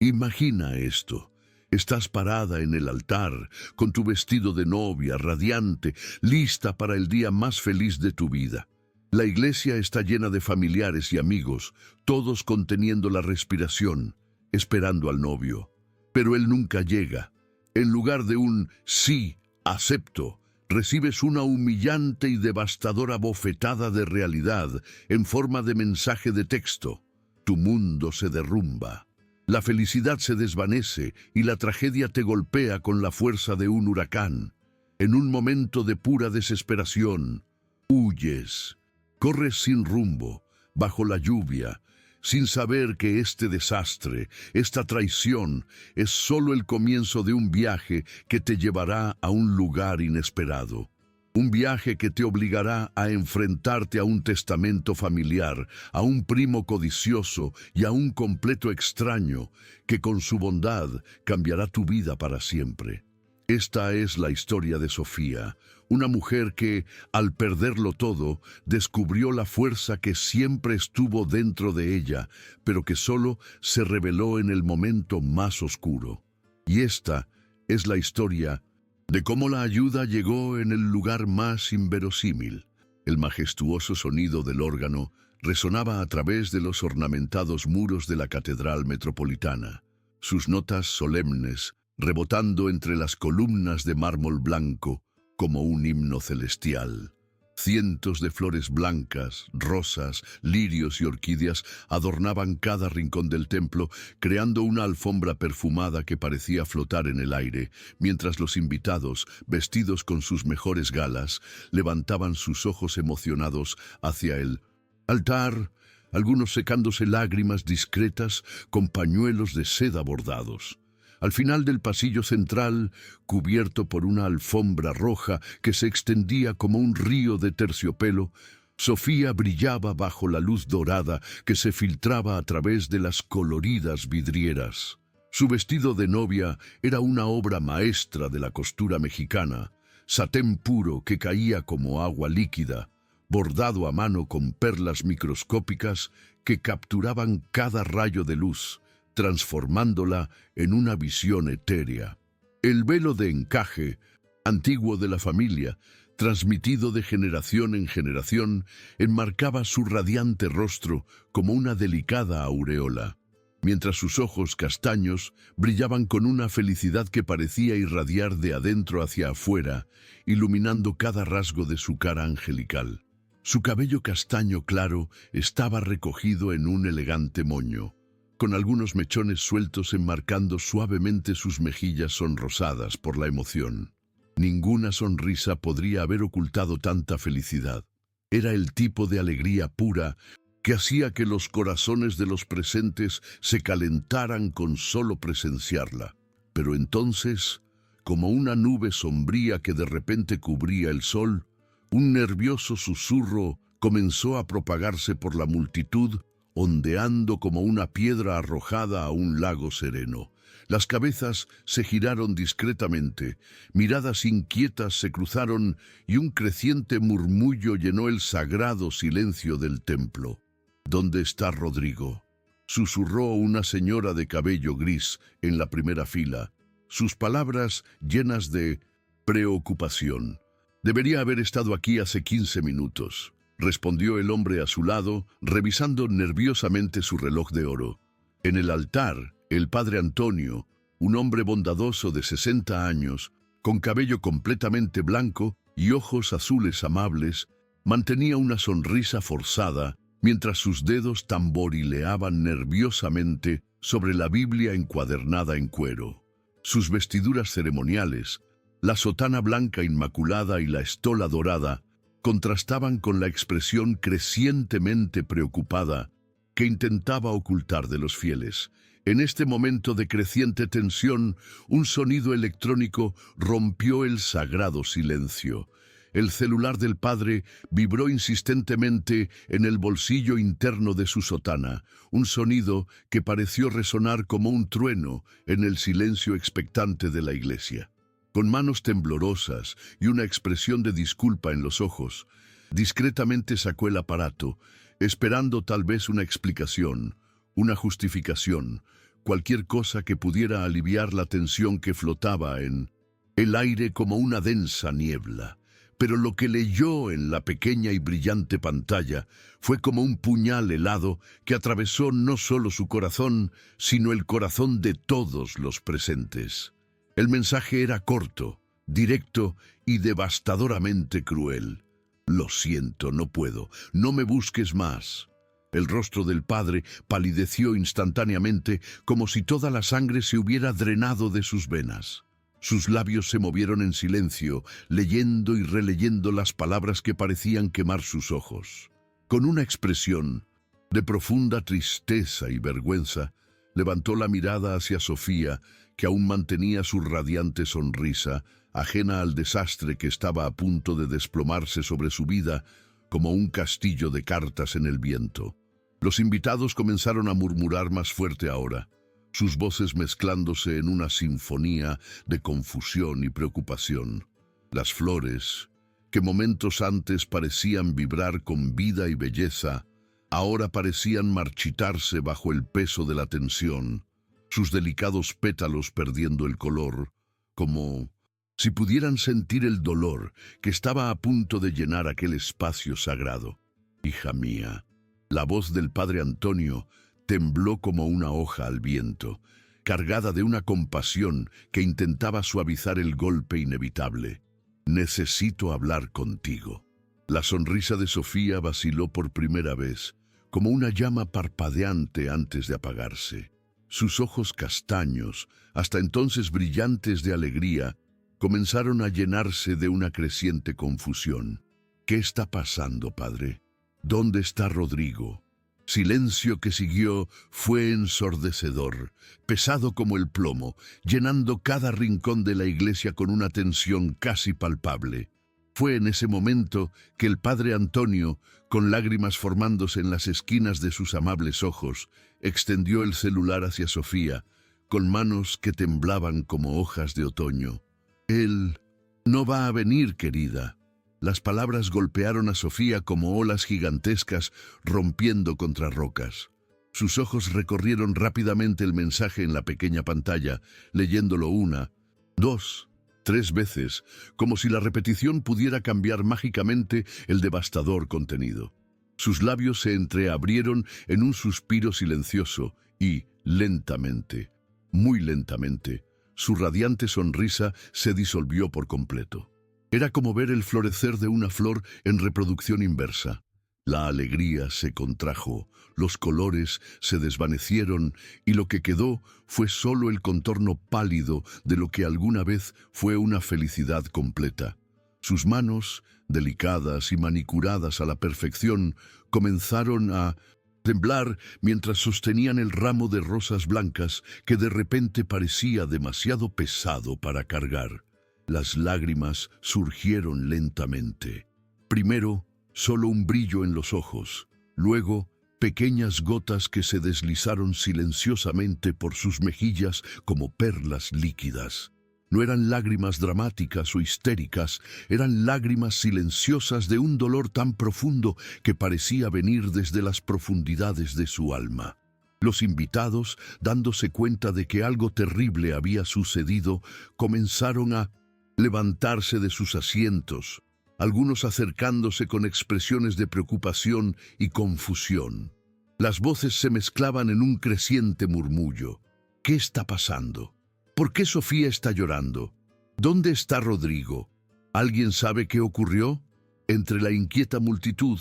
Imagina esto. Estás parada en el altar, con tu vestido de novia, radiante, lista para el día más feliz de tu vida. La iglesia está llena de familiares y amigos, todos conteniendo la respiración, esperando al novio. Pero él nunca llega. En lugar de un sí, acepto, recibes una humillante y devastadora bofetada de realidad en forma de mensaje de texto. Tu mundo se derrumba. La felicidad se desvanece y la tragedia te golpea con la fuerza de un huracán. En un momento de pura desesperación, huyes. Corres sin rumbo, bajo la lluvia, sin saber que este desastre, esta traición, es solo el comienzo de un viaje que te llevará a un lugar inesperado. Un viaje que te obligará a enfrentarte a un testamento familiar, a un primo codicioso y a un completo extraño que con su bondad cambiará tu vida para siempre. Esta es la historia de Sofía, una mujer que, al perderlo todo, descubrió la fuerza que siempre estuvo dentro de ella, pero que solo se reveló en el momento más oscuro. Y esta es la historia de cómo la ayuda llegó en el lugar más inverosímil. El majestuoso sonido del órgano resonaba a través de los ornamentados muros de la Catedral Metropolitana, sus notas solemnes rebotando entre las columnas de mármol blanco como un himno celestial. Cientos de flores blancas, rosas, lirios y orquídeas adornaban cada rincón del templo, creando una alfombra perfumada que parecía flotar en el aire, mientras los invitados, vestidos con sus mejores galas, levantaban sus ojos emocionados hacia el altar, algunos secándose lágrimas discretas con pañuelos de seda bordados. Al final del pasillo central, cubierto por una alfombra roja que se extendía como un río de terciopelo, Sofía brillaba bajo la luz dorada que se filtraba a través de las coloridas vidrieras. Su vestido de novia era una obra maestra de la costura mexicana, satén puro que caía como agua líquida, bordado a mano con perlas microscópicas que capturaban cada rayo de luz, transformándola en una visión etérea. El velo de encaje, antiguo de la familia, transmitido de generación en generación, enmarcaba su radiante rostro como una delicada aureola, mientras sus ojos castaños brillaban con una felicidad que parecía irradiar de adentro hacia afuera, iluminando cada rasgo de su cara angelical. Su cabello castaño claro estaba recogido en un elegante moño, con algunos mechones sueltos enmarcando suavemente sus mejillas sonrosadas por la emoción. Ninguna sonrisa podría haber ocultado tanta felicidad. Era el tipo de alegría pura que hacía que los corazones de los presentes se calentaran con solo presenciarla. Pero entonces, como una nube sombría que de repente cubría el sol, un nervioso susurro comenzó a propagarse por la multitud, ondeando como una piedra arrojada a un lago sereno. Las cabezas se giraron discretamente, miradas inquietas se cruzaron y un creciente murmullo llenó el sagrado silencio del templo. ¿Dónde está Rodrigo?, susurró una señora de cabello gris en la primera fila, sus palabras llenas de preocupación. Debería haber estado aquí hace 15 minutos. Respondió el hombre a su lado, revisando nerviosamente su reloj de oro. En el altar, el padre Antonio, un hombre bondadoso de 60 años, con cabello completamente blanco y ojos azules amables, mantenía una sonrisa forzada mientras sus dedos tamborileaban nerviosamente sobre la Biblia encuadernada en cuero. Sus vestiduras ceremoniales, la sotana blanca inmaculada y la estola dorada, contrastaban con la expresión crecientemente preocupada que intentaba ocultar de los fieles. En este momento de creciente tensión, un sonido electrónico rompió el sagrado silencio. El celular del padre vibró insistentemente en el bolsillo interno de su sotana, un sonido que pareció resonar como un trueno en el silencio expectante de la iglesia. Con manos temblorosas y una expresión de disculpa en los ojos, discretamente sacó el aparato, esperando tal vez una explicación, una justificación, cualquier cosa que pudiera aliviar la tensión que flotaba en el aire como una densa niebla. Pero lo que leyó en la pequeña y brillante pantalla fue como un puñal helado que atravesó no solo su corazón, sino el corazón de todos los presentes. El mensaje era corto, directo y devastadoramente cruel. Lo siento, no puedo, no me busques más. El rostro del padre palideció instantáneamente, como si toda la sangre se hubiera drenado de sus venas. Sus labios se movieron en silencio, leyendo y releyendo las palabras que parecían quemar sus ojos. Con una expresión de profunda tristeza y vergüenza, levantó la mirada hacia Sofía, que aún mantenía su radiante sonrisa, ajena al desastre que estaba a punto de desplomarse sobre su vida como un castillo de cartas en el viento. Los invitados comenzaron a murmurar más fuerte ahora, sus voces mezclándose en una sinfonía de confusión y preocupación. Las flores, que momentos antes parecían vibrar con vida y belleza, ahora parecían marchitarse bajo el peso de la tensión, sus delicados pétalos perdiendo el color, como si pudieran sentir el dolor que estaba a punto de llenar aquel espacio sagrado. Hija mía, la voz del padre Antonio tembló como una hoja al viento, cargada de una compasión que intentaba suavizar el golpe inevitable. Necesito hablar contigo. La sonrisa de Sofía vaciló por primera vez, como una llama parpadeante antes de apagarse. Sus ojos castaños, hasta entonces brillantes de alegría, comenzaron a llenarse de una creciente confusión. ¿Qué está pasando, padre? ¿Dónde está Rodrigo? Silencio que siguió fue ensordecedor, pesado como el plomo, llenando cada rincón de la iglesia con una tensión casi palpable. Fue en ese momento que el padre Antonio, con lágrimas formándose en las esquinas de sus amables ojos, extendió el celular hacia Sofía, con manos que temblaban como hojas de otoño. Él no va a venir, querida. Las palabras golpearon a Sofía como olas gigantescas rompiendo contra rocas. Sus ojos recorrieron rápidamente el mensaje en la pequeña pantalla, leyéndolo una, dos, tres veces, como si la repetición pudiera cambiar mágicamente el devastador contenido. Sus labios se entreabrieron en un suspiro silencioso y, lentamente, muy lentamente, su radiante sonrisa se disolvió por completo. Era como ver el florecer de una flor en reproducción inversa. La alegría se contrajo, los colores se desvanecieron y lo que quedó fue solo el contorno pálido de lo que alguna vez fue una felicidad completa. Sus manos, delicadas y manicuradas a la perfección, comenzaron a temblar mientras sostenían el ramo de rosas blancas que de repente parecía demasiado pesado para cargar. Las lágrimas surgieron lentamente. Primero, solo un brillo en los ojos. Luego, pequeñas gotas que se deslizaron silenciosamente por sus mejillas como perlas líquidas. No eran lágrimas dramáticas o histéricas, eran lágrimas silenciosas de un dolor tan profundo que parecía venir desde las profundidades de su alma. Los invitados, dándose cuenta de que algo terrible había sucedido, comenzaron a levantarse de sus asientos, algunos acercándose con expresiones de preocupación y confusión. Las voces se mezclaban en un creciente murmullo. ¿Qué está pasando? ¿Por qué Sofía está llorando? ¿Dónde está Rodrigo? ¿Alguien sabe qué ocurrió? Entre la inquieta multitud,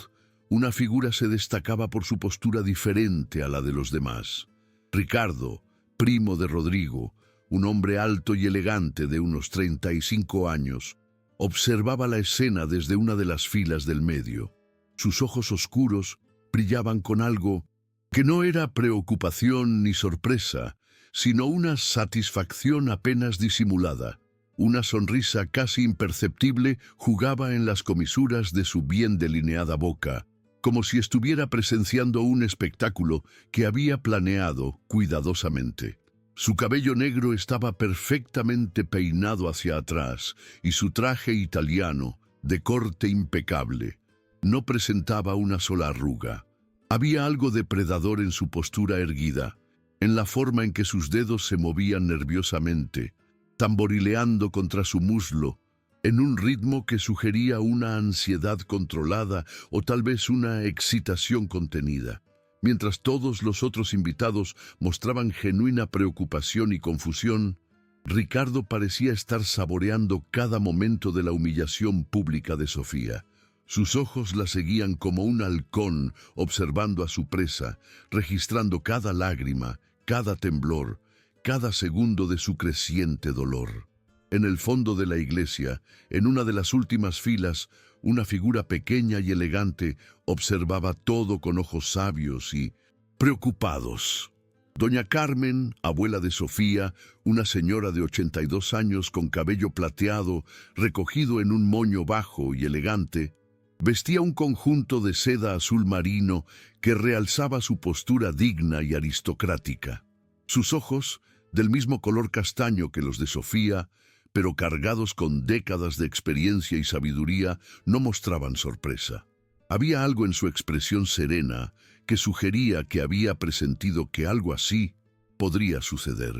una figura se destacaba por su postura diferente a la de los demás. Ricardo, primo de Rodrigo, un hombre alto y elegante de unos 35 años, observaba la escena desde una de las filas del medio. Sus ojos oscuros brillaban con algo que no era preocupación ni sorpresa, sino una satisfacción apenas disimulada. Una sonrisa casi imperceptible jugaba en las comisuras de su bien delineada boca, como si estuviera presenciando un espectáculo que había planeado cuidadosamente. Su cabello negro estaba perfectamente peinado hacia atrás y su traje italiano, de corte impecable, no presentaba una sola arruga. Había algo depredador en su postura erguida, en la forma en que sus dedos se movían nerviosamente, tamborileando contra su muslo, en un ritmo que sugería una ansiedad controlada o tal vez una excitación contenida. Mientras todos los otros invitados mostraban genuina preocupación y confusión, Ricardo parecía estar saboreando cada momento de la humillación pública de Sofía. Sus ojos la seguían como un halcón observando a su presa, registrando cada lágrima, cada temblor, cada segundo de su creciente dolor. En el fondo de la iglesia, en una de las últimas filas, una figura pequeña y elegante observaba todo con ojos sabios y preocupados. Doña Carmen, abuela de Sofía, una señora de 82 años con cabello plateado, recogido en un moño bajo y elegante, vestía un conjunto de seda azul marino que realzaba su postura digna y aristocrática. Sus ojos, del mismo color castaño que los de Sofía, pero cargados con décadas de experiencia y sabiduría, no mostraban sorpresa. Había algo en su expresión serena que sugería que había presentido que algo así podría suceder.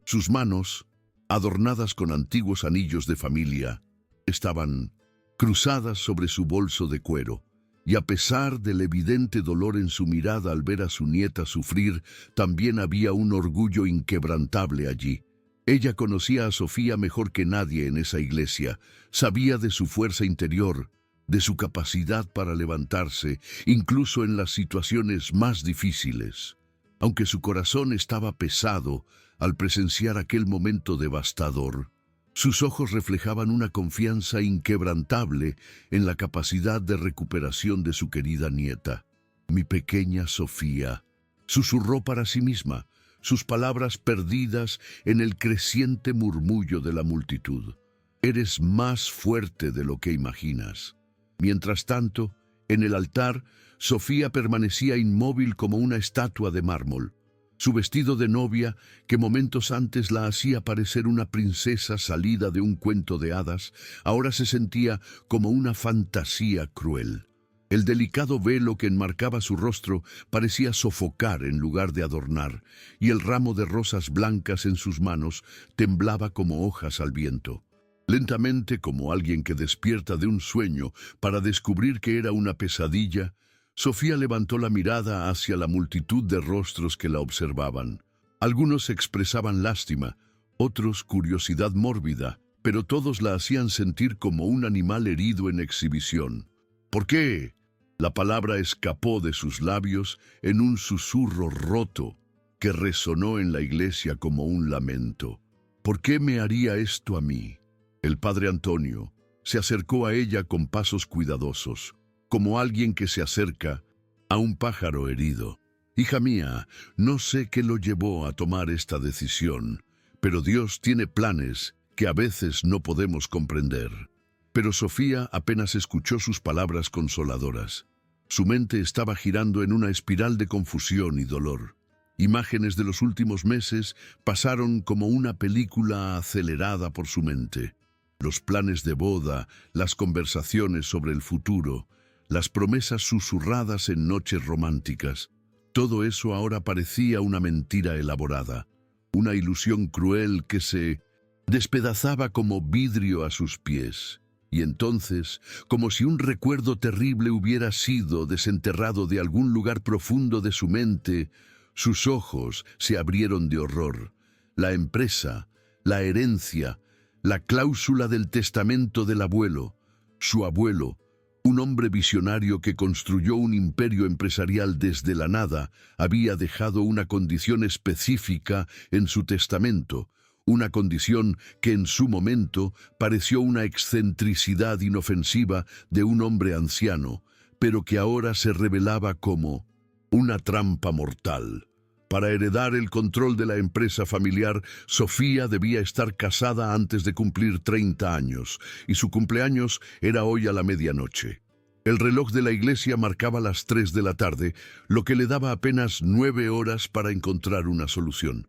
Sus manos, adornadas con antiguos anillos de familia, estaban cruzadas sobre su bolso de cuero, y a pesar del evidente dolor en su mirada al ver a su nieta sufrir, también había un orgullo inquebrantable allí. Ella conocía a Sofía mejor que nadie en esa iglesia, sabía de su fuerza interior, de su capacidad para levantarse, incluso en las situaciones más difíciles. Aunque su corazón estaba pesado al presenciar aquel momento devastador, sus ojos reflejaban una confianza inquebrantable en la capacidad de recuperación de su querida nieta. «Mi pequeña Sofía», susurró para sí misma, sus palabras perdidas en el creciente murmullo de la multitud. «Eres más fuerte de lo que imaginas». Mientras tanto, en el altar, Sofía permanecía inmóvil como una estatua de mármol. Su vestido de novia, que momentos antes la hacía parecer una princesa salida de un cuento de hadas, ahora se sentía como una fantasía cruel. El delicado velo que enmarcaba su rostro parecía sofocar en lugar de adornar, y el ramo de rosas blancas en sus manos temblaba como hojas al viento. Lentamente, como alguien que despierta de un sueño para descubrir que era una pesadilla, Sofía levantó la mirada hacia la multitud de rostros que la observaban. Algunos expresaban lástima, otros curiosidad mórbida, pero todos la hacían sentir como un animal herido en exhibición. «¿Por qué?». La palabra escapó de sus labios en un susurro roto que resonó en la iglesia como un lamento. «¿Por qué me haría esto a mí?». El padre Antonio se acercó a ella con pasos cuidadosos, como alguien que se acerca a un pájaro herido. «Hija mía, no sé qué lo llevó a tomar esta decisión, pero Dios tiene planes que a veces no podemos comprender». Pero Sofía apenas escuchó sus palabras consoladoras. Su mente estaba girando en una espiral de confusión y dolor. Imágenes de los últimos meses pasaron como una película acelerada por su mente. Los planes de boda, las conversaciones sobre el futuro, las promesas susurradas en noches románticas. Todo eso ahora parecía una mentira elaborada, una ilusión cruel que se despedazaba como vidrio a sus pies. Y entonces, como si un recuerdo terrible hubiera sido desenterrado de algún lugar profundo de su mente, sus ojos se abrieron de horror. La empresa, la herencia, la cláusula del testamento del abuelo, su abuelo, un hombre visionario que construyó un imperio empresarial desde la nada, había dejado una condición específica en su testamento, una condición que en su momento pareció una excentricidad inofensiva de un hombre anciano, pero que ahora se revelaba como una trampa mortal. Para heredar el control de la empresa familiar, Sofía debía estar casada antes de cumplir 30 años, y su cumpleaños era hoy a la medianoche. El reloj de la iglesia marcaba las 3 de la tarde, lo que le daba apenas 9 horas para encontrar una solución.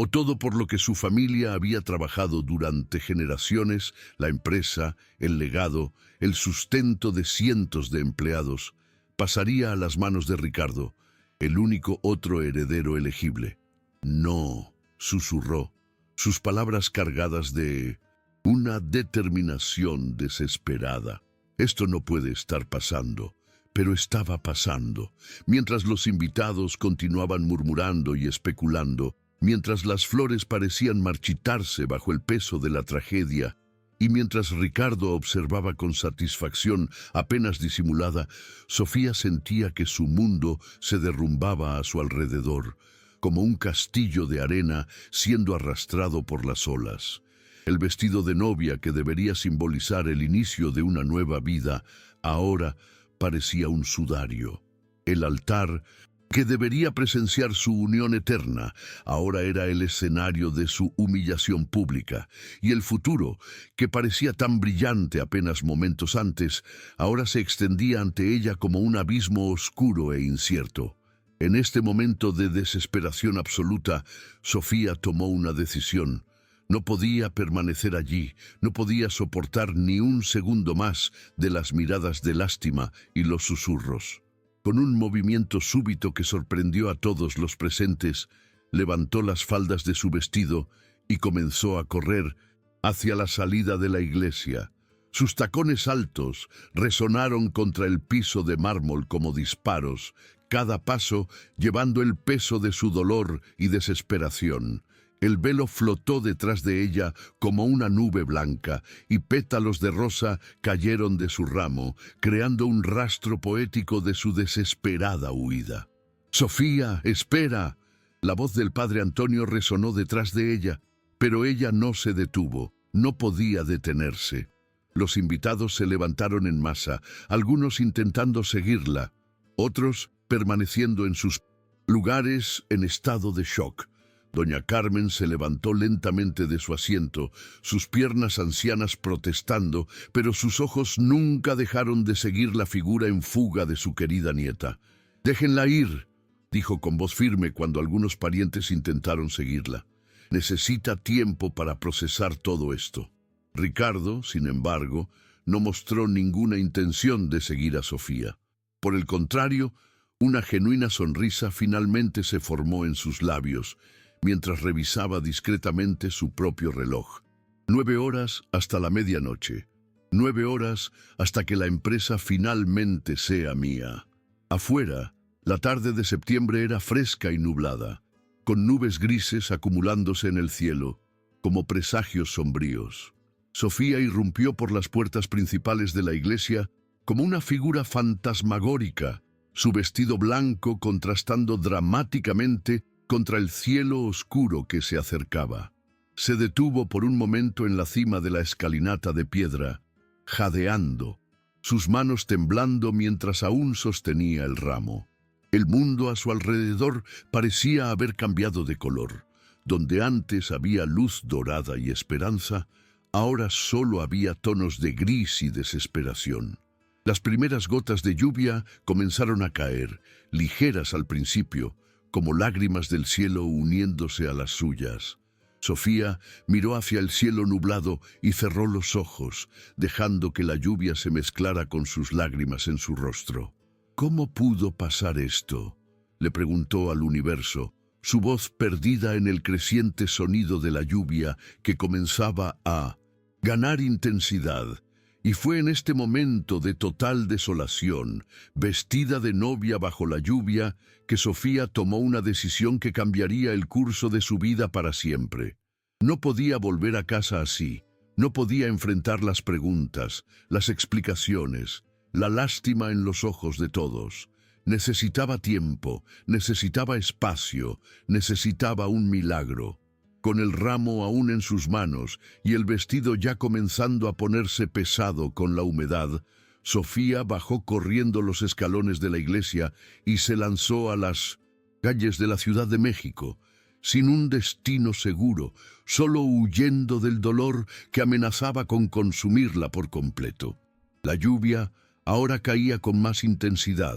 O todo por lo que su familia había trabajado durante generaciones, la empresa, el legado, el sustento de cientos de empleados, pasaría a las manos de Ricardo, el único otro heredero elegible. No, susurró, sus palabras cargadas de una determinación desesperada. Esto no puede estar pasando, pero estaba pasando. Mientras los invitados continuaban murmurando y especulando, mientras las flores parecían marchitarse bajo el peso de la tragedia, y mientras Ricardo observaba con satisfacción apenas disimulada, Sofía sentía que su mundo se derrumbaba a su alrededor, como un castillo de arena siendo arrastrado por las olas. El vestido de novia que debería simbolizar el inicio de una nueva vida, ahora parecía un sudario. El altar, que debería presenciar su unión eterna, ahora era el escenario de su humillación pública, y el futuro, que parecía tan brillante apenas momentos antes, ahora se extendía ante ella como un abismo oscuro e incierto. En este momento de desesperación absoluta, Sofía tomó una decisión. No podía permanecer allí, no podía soportar ni un segundo más de las miradas de lástima y los susurros. Con un movimiento súbito que sorprendió a todos los presentes, levantó las faldas de su vestido y comenzó a correr hacia la salida de la iglesia. Sus tacones altos resonaron contra el piso de mármol como disparos, cada paso llevando el peso de su dolor y desesperación. El velo flotó detrás de ella como una nube blanca, y pétalos de rosa cayeron de su ramo, creando un rastro poético de su desesperada huida. «¡Sofía, espera!». La voz del padre Antonio resonó detrás de ella, pero ella no se detuvo, no podía detenerse. Los invitados se levantaron en masa, algunos intentando seguirla, otros permaneciendo en sus lugares en estado de shock. Doña Carmen se levantó lentamente de su asiento, sus piernas ancianas protestando, pero sus ojos nunca dejaron de seguir la figura en fuga de su querida nieta. «Déjenla ir», dijo con voz firme cuando algunos parientes intentaron seguirla. «Necesita tiempo para procesar todo esto». Ricardo, sin embargo, no mostró ninguna intención de seguir a Sofía. Por el contrario, una genuina sonrisa finalmente se formó en sus labios, mientras revisaba discretamente su propio reloj. 9 horas hasta la medianoche. 9 horas hasta que la empresa finalmente sea mía. Afuera, la tarde de septiembre era fresca y nublada, con nubes grises acumulándose en el cielo, como presagios sombríos. Sofía irrumpió por las puertas principales de la iglesia como una figura fantasmagórica, su vestido blanco contrastando dramáticamente contra el cielo oscuro que se acercaba. Se detuvo por un momento en la cima de la escalinata de piedra, jadeando, sus manos temblando mientras aún sostenía el ramo. El mundo a su alrededor parecía haber cambiado de color. Donde antes había luz dorada y esperanza, ahora solo había tonos de gris y desesperación. Las primeras gotas de lluvia comenzaron a caer, ligeras al principio, como lágrimas del cielo uniéndose a las suyas. Sofía miró hacia el cielo nublado y cerró los ojos, dejando que la lluvia se mezclara con sus lágrimas en su rostro. «¿Cómo pudo pasar esto?», le preguntó al universo, su voz perdida en el creciente sonido de la lluvia que comenzaba a ganar intensidad. Y fue en este momento de total desolación, vestida de novia bajo la lluvia, que Sofía tomó una decisión que cambiaría el curso de su vida para siempre. No podía volver a casa así, no podía enfrentar las preguntas, las explicaciones, la lástima en los ojos de todos. Necesitaba tiempo, necesitaba espacio, necesitaba un milagro. Con el ramo aún en sus manos y el vestido ya comenzando a ponerse pesado con la humedad, Sofía bajó corriendo los escalones de la iglesia y se lanzó a las calles de la Ciudad de México, sin un destino seguro, solo huyendo del dolor que amenazaba con consumirla por completo. La lluvia ahora caía con más intensidad,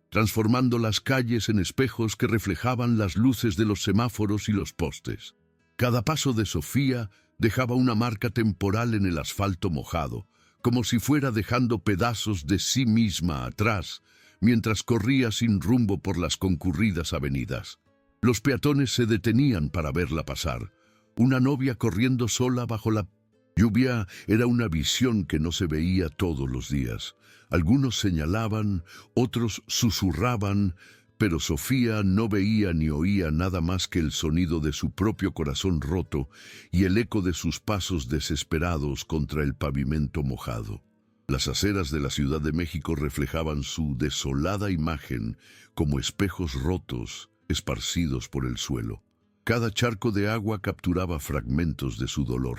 transformando las calles en espejos que reflejaban las luces de los semáforos y los postes. Cada paso de Sofía dejaba una marca temporal en el asfalto mojado, como si fuera dejando pedazos de sí misma atrás, mientras corría sin rumbo por las concurridas avenidas. Los peatones se detenían para verla pasar. Una novia corriendo sola bajo la lluvia era una visión que no se veía todos los días. Algunos señalaban, otros susurraban, pero Sofía no veía ni oía nada más que el sonido de su propio corazón roto y el eco de sus pasos desesperados contra el pavimento mojado. Las aceras de la Ciudad de México reflejaban su desolada imagen como espejos rotos esparcidos por el suelo. Cada charco de agua capturaba fragmentos de su dolor.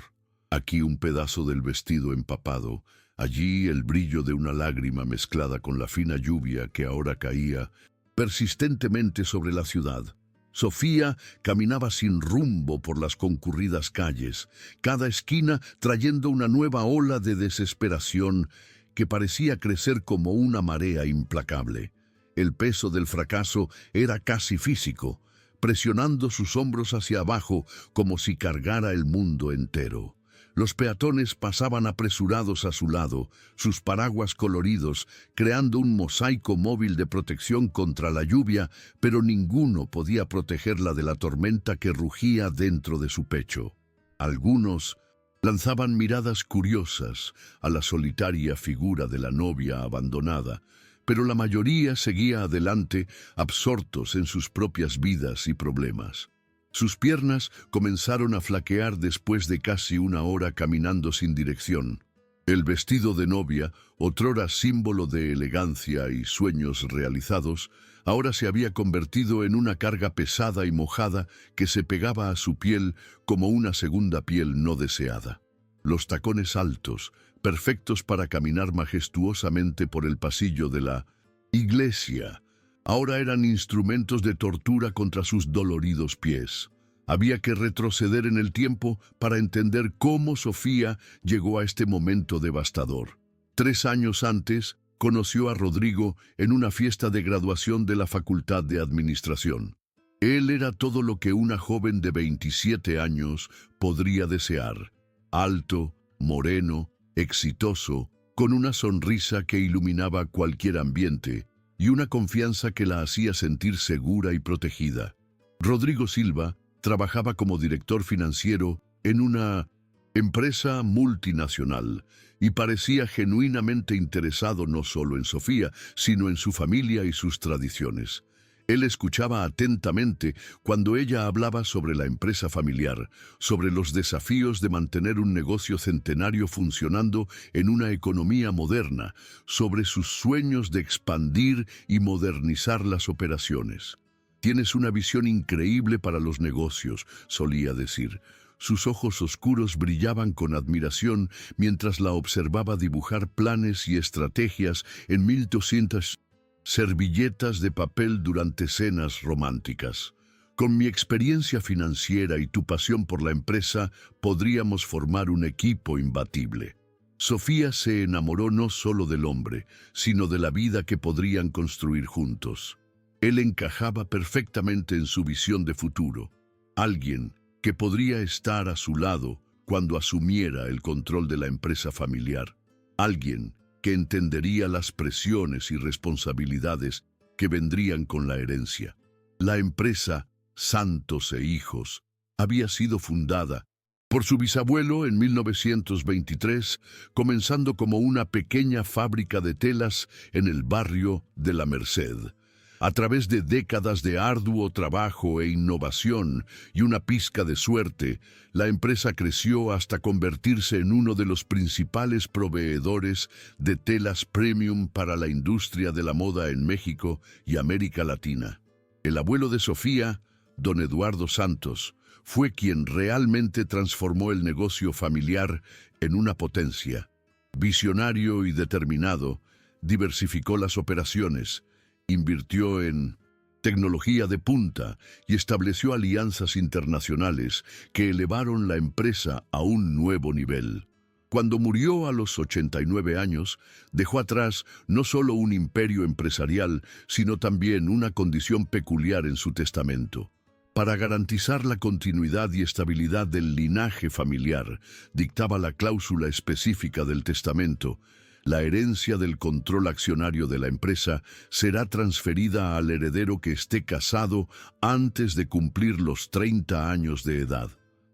Aquí un pedazo del vestido empapado, allí el brillo de una lágrima mezclada con la fina lluvia que ahora caía persistentemente sobre la ciudad. Sofía caminaba sin rumbo por las concurridas calles, cada esquina trayendo una nueva ola de desesperación que parecía crecer como una marea implacable. El peso del fracaso era casi físico, presionando sus hombros hacia abajo como si cargara el mundo entero. Los peatones pasaban apresurados a su lado, sus paraguas coloridos, creando un mosaico móvil de protección contra la lluvia, pero ninguno podía protegerla de la tormenta que rugía dentro de su pecho. Algunos lanzaban miradas curiosas a la solitaria figura de la novia abandonada, pero la mayoría seguía adelante, absortos en sus propias vidas y problemas. Sus piernas comenzaron a flaquear después de casi una hora caminando sin dirección. El vestido de novia, otrora símbolo de elegancia y sueños realizados, ahora se había convertido en una carga pesada y mojada que se pegaba a su piel como una segunda piel no deseada. Los tacones altos, perfectos para caminar majestuosamente por el pasillo de la iglesia, ahora eran instrumentos de tortura contra sus doloridos pies. Había que retroceder en el tiempo para entender cómo Sofía llegó a este momento devastador. 3 años antes, conoció a Rodrigo en una fiesta de graduación de la Facultad de Administración. Él era todo lo que una joven de 27 años podría desear. Alto, moreno, exitoso, con una sonrisa que iluminaba cualquier ambiente y una confianza que la hacía sentir segura y protegida. Rodrigo Silva trabajaba como director financiero en una empresa multinacional y parecía genuinamente interesado no solo en Sofía, sino en su familia y sus tradiciones. Él escuchaba atentamente cuando ella hablaba sobre la empresa familiar, sobre los desafíos de mantener un negocio centenario funcionando en una economía moderna, sobre sus sueños de expandir y modernizar las operaciones. «Tienes una visión increíble para los negocios», solía decir. Sus ojos oscuros brillaban con admiración mientras la observaba dibujar planes y estrategias en 1200 servilletas de papel durante cenas románticas. «Con mi experiencia financiera y tu pasión por la empresa, podríamos formar un equipo imbatible». Sofía se enamoró no solo del hombre, sino de la vida que podrían construir juntos. Él encajaba perfectamente en su visión de futuro. Alguien que podría estar a su lado cuando asumiera el control de la empresa familiar. Alguien que entendería las presiones y responsabilidades que vendrían con la herencia. La empresa Santos e Hijos había sido fundada por su bisabuelo en 1923, comenzando como una pequeña fábrica de telas en el barrio de La Merced. A través de décadas de arduo trabajo e innovación y una pizca de suerte, la empresa creció hasta convertirse en uno de los principales proveedores de telas premium para la industria de la moda en México y América Latina. El abuelo de Sofía, don Eduardo Santos, fue quien realmente transformó el negocio familiar en una potencia. Visionario y determinado, diversificó las operaciones, invirtió en tecnología de punta y estableció alianzas internacionales que elevaron la empresa a un nuevo nivel. Cuando murió a los 89 años, dejó atrás no solo un imperio empresarial, sino también una condición peculiar en su testamento. Para garantizar la continuidad y estabilidad del linaje familiar, dictaba la cláusula específica del testamento: La herencia del control accionario de la empresa será transferida al heredero que esté casado antes de cumplir los 30 años de edad.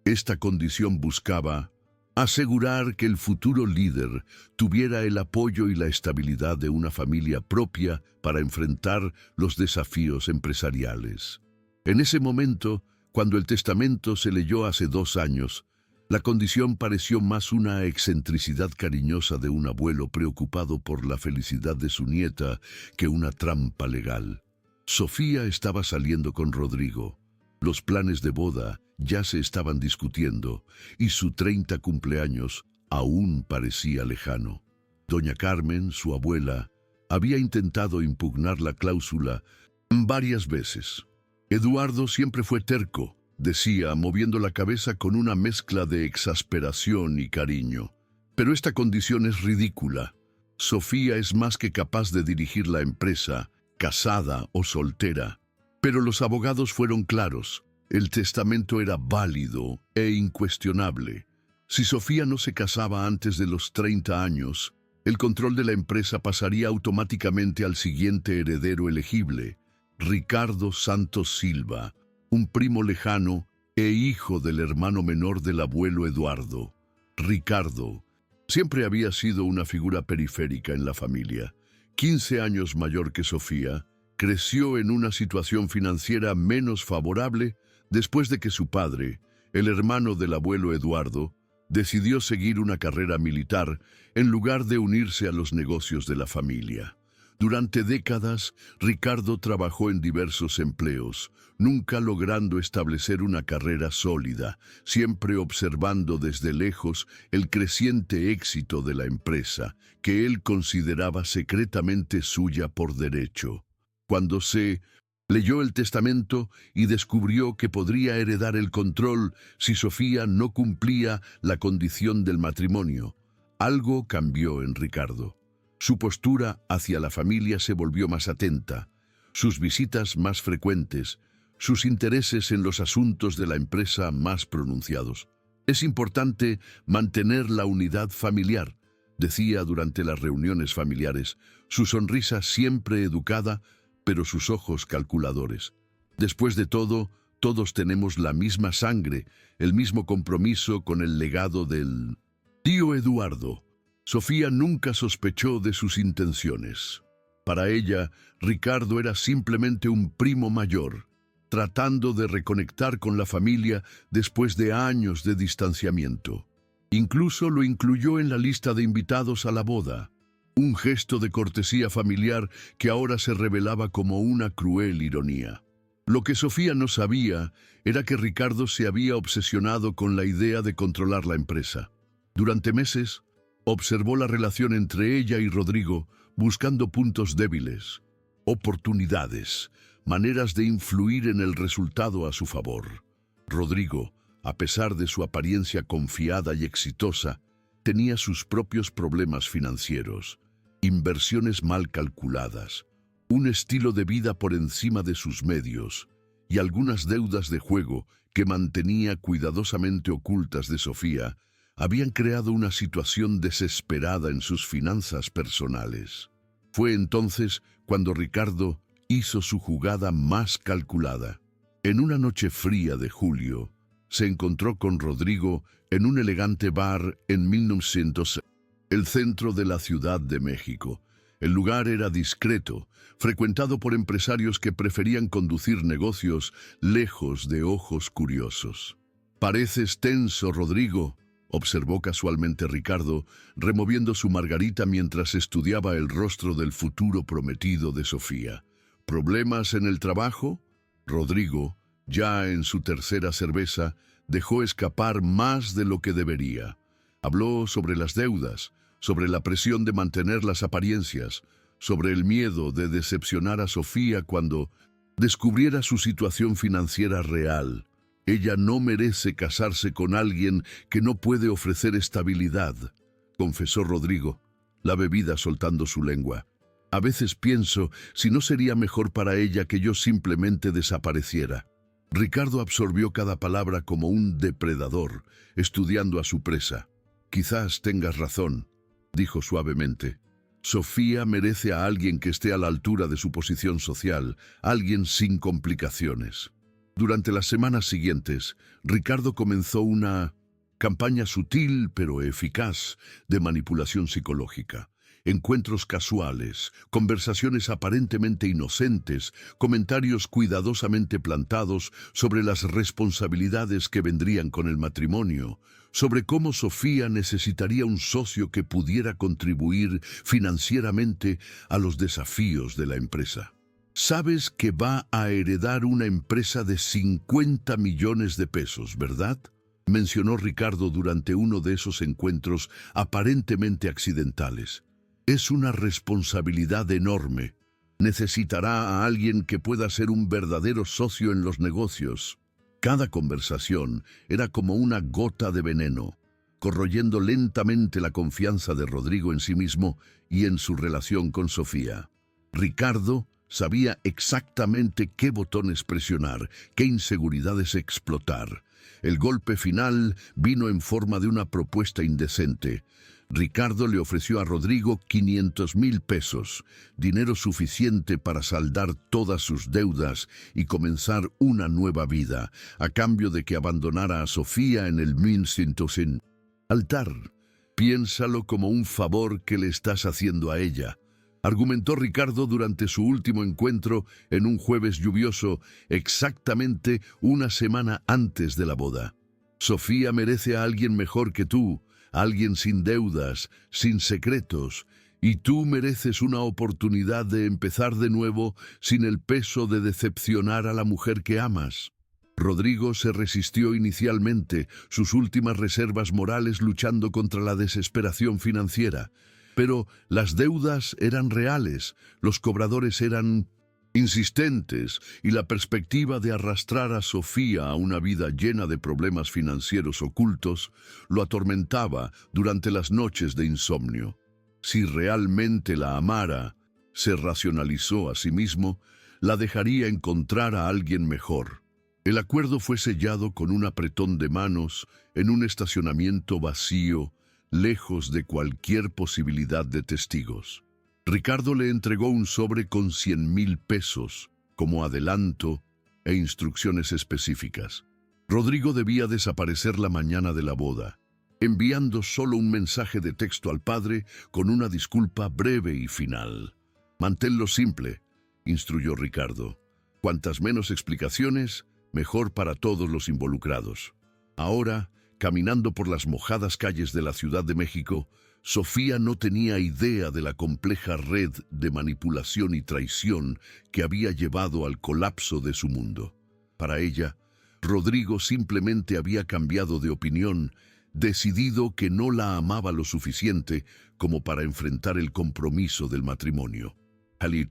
Esta condición buscaba asegurar que el futuro líder tuviera el apoyo y la estabilidad de una familia propia para enfrentar los desafíos empresariales. En ese momento, cuando el testamento se leyó hace 2 años, la condición pareció más una excentricidad cariñosa de un abuelo preocupado por la felicidad de su nieta que una trampa legal. Sofía estaba saliendo con Rodrigo. Los planes de boda ya se estaban discutiendo y su 30 cumpleaños aún parecía lejano. Doña Carmen, su abuela, había intentado impugnar la cláusula varias veces. Eduardo siempre fue terco, decía, moviendo la cabeza con una mezcla de exasperación y cariño. Pero esta condición es ridícula. Sofía es más que capaz de dirigir la empresa, casada o soltera. Pero los abogados fueron claros. El testamento era válido e incuestionable. Si Sofía no se casaba antes de los 30 años, el control de la empresa pasaría automáticamente al siguiente heredero elegible, Ricardo Santos Silva, un primo lejano e hijo del hermano menor del abuelo Eduardo. Ricardo siempre había sido una figura periférica en la familia. 15 años mayor que Sofía, creció en una situación financiera menos favorable después de que su padre, el hermano del abuelo Eduardo, decidió seguir una carrera militar en lugar de unirse a los negocios de la familia. Durante décadas, Ricardo trabajó en diversos empleos, nunca logrando establecer una carrera sólida, siempre observando desde lejos el creciente éxito de la empresa, que él consideraba secretamente suya por derecho. Cuando se leyó el testamento y descubrió que podría heredar el control si Sofía no cumplía la condición del matrimonio, algo cambió en Ricardo. Su postura hacia la familia se volvió más atenta, sus visitas más frecuentes, sus intereses en los asuntos de la empresa más pronunciados. Es importante mantener la unidad familiar, decía durante las reuniones familiares, su sonrisa siempre educada, pero sus ojos calculadores. Después de todo, todos tenemos la misma sangre, el mismo compromiso con el legado del tío Eduardo. Sofía nunca sospechó de sus intenciones. Para ella, Ricardo era simplemente un primo mayor, tratando de reconectar con la familia después de años de distanciamiento. Incluso lo incluyó en la lista de invitados a la boda, un gesto de cortesía familiar que ahora se revelaba como una cruel ironía. Lo que Sofía no sabía era que Ricardo se había obsesionado con la idea de controlar la empresa. Durante meses, observó la relación entre ella y Rodrigo, buscando puntos débiles, oportunidades, maneras de influir en el resultado a su favor. Rodrigo, a pesar de su apariencia confiada y exitosa, tenía sus propios problemas financieros, inversiones mal calculadas, un estilo de vida por encima de sus medios y algunas deudas de juego que mantenía cuidadosamente ocultas de Sofía, habían creado una situación desesperada en sus finanzas personales. Fue entonces cuando Ricardo hizo su jugada más calculada. En una noche fría de julio, se encontró con Rodrigo en un elegante bar en 1906, el centro de la Ciudad de México. El lugar era discreto, frecuentado por empresarios que preferían conducir negocios lejos de ojos curiosos. «Pareces tenso, Rodrigo», observó casualmente Ricardo, removiendo su margarita mientras estudiaba el rostro del futuro prometido de Sofía. ¿Problemas en el trabajo? Rodrigo, ya en su tercera cerveza, dejó escapar más de lo que debería. Habló sobre las deudas, sobre la presión de mantener las apariencias, sobre el miedo de decepcionar a Sofía cuando descubriera su situación financiera real. Ella no merece casarse con alguien que no puede ofrecer estabilidad, confesó Rodrigo, la bebida soltando su lengua. A veces pienso si no sería mejor para ella que yo simplemente desapareciera. Ricardo absorbió cada palabra como un depredador, estudiando a su presa. Quizás tengas razón. dijo suavemente. Sofía merece a alguien que esté a la altura de su posición social, alguien sin complicaciones. Durante las semanas siguientes, Ricardo comenzó una campaña sutil pero eficaz de manipulación psicológica. Encuentros casuales, conversaciones aparentemente inocentes, comentarios cuidadosamente plantados sobre las responsabilidades que vendrían con el matrimonio, sobre cómo Sofía necesitaría un socio que pudiera contribuir financieramente a los desafíos de la empresa. Sabes que va a heredar una empresa de 50 millones de pesos, ¿verdad?, mencionó Ricardo durante uno de esos encuentros aparentemente accidentales. Es una responsabilidad enorme. Necesitará a alguien que pueda ser un verdadero socio en los negocios. Cada conversación era como una gota de veneno, corroyendo lentamente la confianza de Rodrigo en sí mismo y en su relación con Sofía. Ricardo sabía exactamente qué botones presionar, qué inseguridades explotar. El golpe final vino en forma de una propuesta indecente. Ricardo le ofreció a Rodrigo 500,000 pesos, dinero suficiente para saldar todas sus deudas y comenzar una nueva vida, a cambio de que abandonara a Sofía en el 1100 altar. Piénsalo como un favor que le estás haciendo a ella, argumentó Ricardo durante su último encuentro en un jueves lluvioso, exactamente una semana antes de la boda. Sofía merece a alguien mejor que tú, alguien sin deudas, sin secretos, y tú mereces una oportunidad de empezar de nuevo sin el peso de decepcionar a la mujer que amas. Rodrigo se resistió inicialmente, sus últimas reservas morales luchando contra la desesperación financiera. Pero las deudas eran reales, los cobradores eran insistentes y la perspectiva de arrastrar a Sofía a una vida llena de problemas financieros ocultos lo atormentaba durante las noches de insomnio. Si realmente la amara, se racionalizó a sí mismo, la dejaría encontrar a alguien mejor. El acuerdo fue sellado con un apretón de manos en un estacionamiento vacío, lejos de cualquier posibilidad de testigos. Ricardo le entregó un sobre con 100,000 pesos, como adelanto e instrucciones específicas. Rodrigo debía desaparecer la mañana de la boda, enviando solo un mensaje de texto al padre con una disculpa breve y final. «Manténlo simple», instruyó Ricardo. «Cuantas menos explicaciones, mejor para todos los involucrados». Ahora, caminando por las mojadas calles de la Ciudad de México, Sofía no tenía idea de la compleja red de manipulación y traición que había llevado al colapso de su mundo. Para ella, Rodrigo simplemente había cambiado de opinión, decidido que no la amaba lo suficiente como para enfrentar el compromiso del matrimonio. El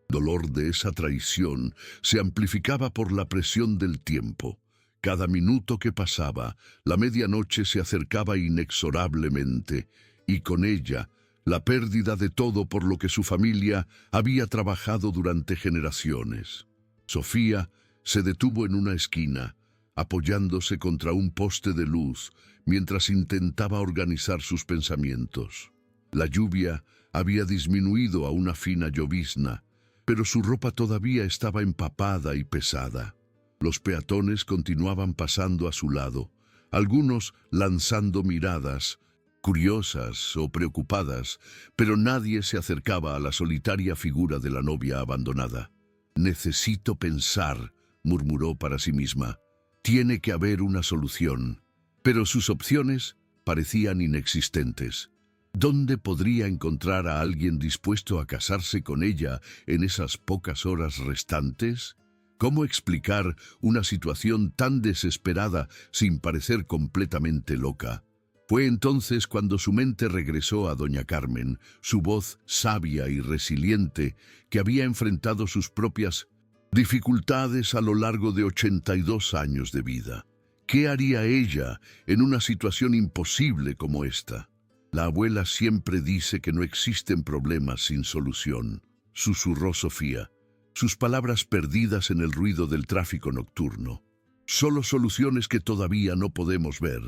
dolor de esa traición se amplificaba por la presión del tiempo. Cada minuto que pasaba, la medianoche se acercaba inexorablemente, y con ella, la pérdida de todo por lo que su familia había trabajado durante generaciones. Sofía se detuvo en una esquina, apoyándose contra un poste de luz, mientras intentaba organizar sus pensamientos. La lluvia había disminuido a una fina llovizna, pero su ropa todavía estaba empapada y pesada. Los peatones continuaban pasando a su lado, algunos lanzando miradas, curiosas o preocupadas, pero nadie se acercaba a la solitaria figura de la novia abandonada. «Necesito pensar», murmuró para sí misma. «Tiene que haber una solución». Pero sus opciones parecían inexistentes. ¿Dónde podría encontrar a alguien dispuesto a casarse con ella en esas pocas horas restantes? ¿Cómo explicar una situación tan desesperada sin parecer completamente loca? Fue entonces cuando su mente regresó a doña Carmen, su voz sabia y resiliente, que había enfrentado sus propias dificultades a lo largo de 82 años de vida. ¿Qué haría ella en una situación imposible como esta? La abuela siempre dice que no existen problemas sin solución, susurró Sofía, sus palabras perdidas en el ruido del tráfico nocturno. Solo soluciones que todavía no podemos ver.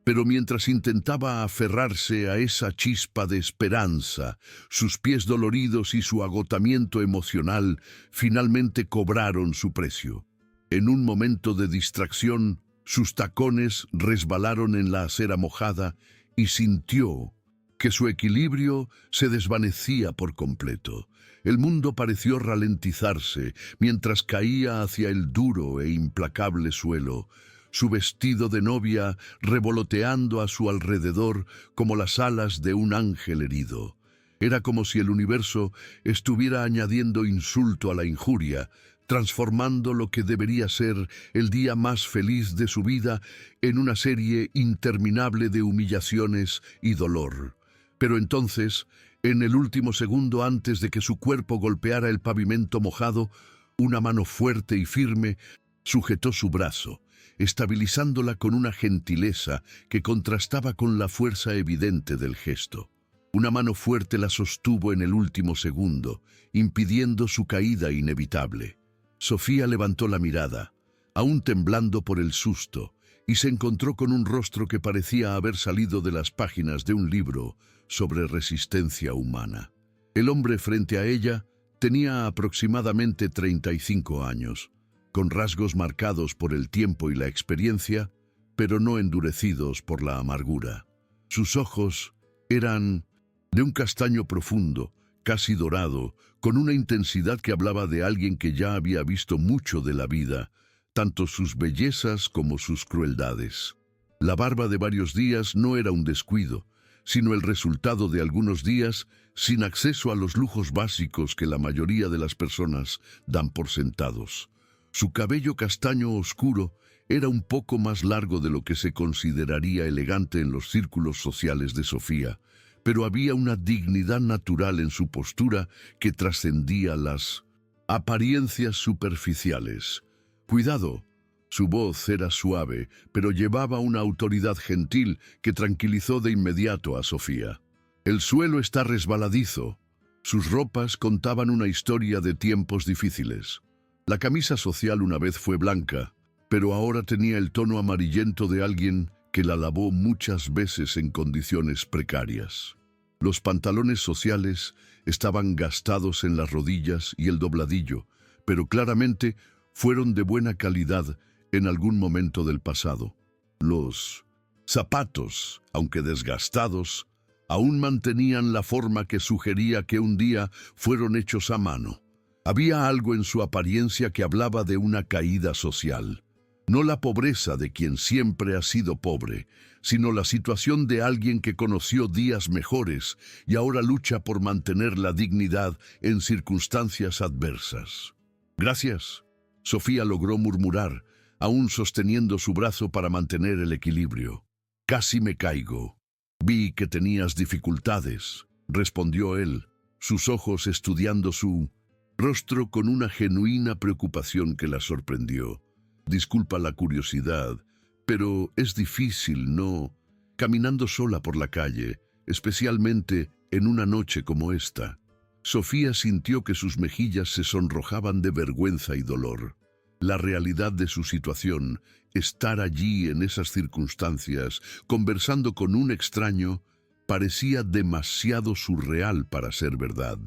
Pero mientras intentaba aferrarse a esa chispa de esperanza, sus pies doloridos y su agotamiento emocional finalmente cobraron su precio. En un momento de distracción, sus tacones resbalaron en la acera mojada y sintió que su equilibrio se desvanecía por completo. El mundo pareció ralentizarse mientras caía hacia el duro e implacable suelo, su vestido de novia revoloteando a su alrededor como las alas de un ángel herido. Era como si el universo estuviera añadiendo insulto a la injuria, transformando lo que debería ser el día más feliz de su vida en una serie interminable de humillaciones y dolor. Pero entonces, en el último segundo antes de que su cuerpo golpeara el pavimento mojado, una mano fuerte y firme sujetó su brazo, estabilizándola con una gentileza que contrastaba con la fuerza evidente del gesto. Una mano fuerte la sostuvo en el último segundo, impidiendo su caída inevitable. Sofía levantó la mirada, aún temblando por el susto, y se encontró con un rostro que parecía haber salido de las páginas de un libro sobre resistencia humana. El hombre frente a ella tenía aproximadamente 35 años, con rasgos marcados por el tiempo y la experiencia, pero no endurecidos por la amargura. Sus ojos eran de un castaño profundo, casi dorado, con una intensidad que hablaba de alguien que ya había visto mucho de la vida, tanto sus bellezas como sus crueldades. La barba de varios días no era un descuido, sino el resultado de algunos días sin acceso a los lujos básicos que la mayoría de las personas dan por sentados. Su cabello castaño oscuro era un poco más largo de lo que se consideraría elegante en los círculos sociales de Sofía, pero había una dignidad natural en su postura que trascendía las apariencias superficiales. Cuidado, su voz era suave, pero llevaba una autoridad gentil que tranquilizó de inmediato a Sofía. El suelo está resbaladizo. Sus ropas contaban una historia de tiempos difíciles. La camisa social una vez fue blanca, pero ahora tenía el tono amarillento de alguien que la lavó muchas veces en condiciones precarias. Los pantalones sociales estaban gastados en las rodillas y el dobladillo, pero claramente fueron de buena calidad en algún momento del pasado. Los zapatos, aunque desgastados, aún mantenían la forma que sugería que un día fueron hechos a mano. Había algo en su apariencia que hablaba de una caída social. No la pobreza de quien siempre ha sido pobre, sino la situación de alguien que conoció días mejores y ahora lucha por mantener la dignidad en circunstancias adversas. «Gracias», Sofía logró murmurar, aún sosteniendo su brazo para mantener el equilibrio. «Casi me caigo». «Vi que tenías dificultades», respondió él, sus ojos estudiando su rostro con una genuina preocupación que la sorprendió. «Disculpa la curiosidad, pero es difícil, ¿no? Caminando sola por la calle, especialmente en una noche como esta». Sofía sintió que sus mejillas se sonrojaban de vergüenza y dolor. La realidad de su situación, estar allí en esas circunstancias, conversando con un extraño, parecía demasiado surreal para ser verdad.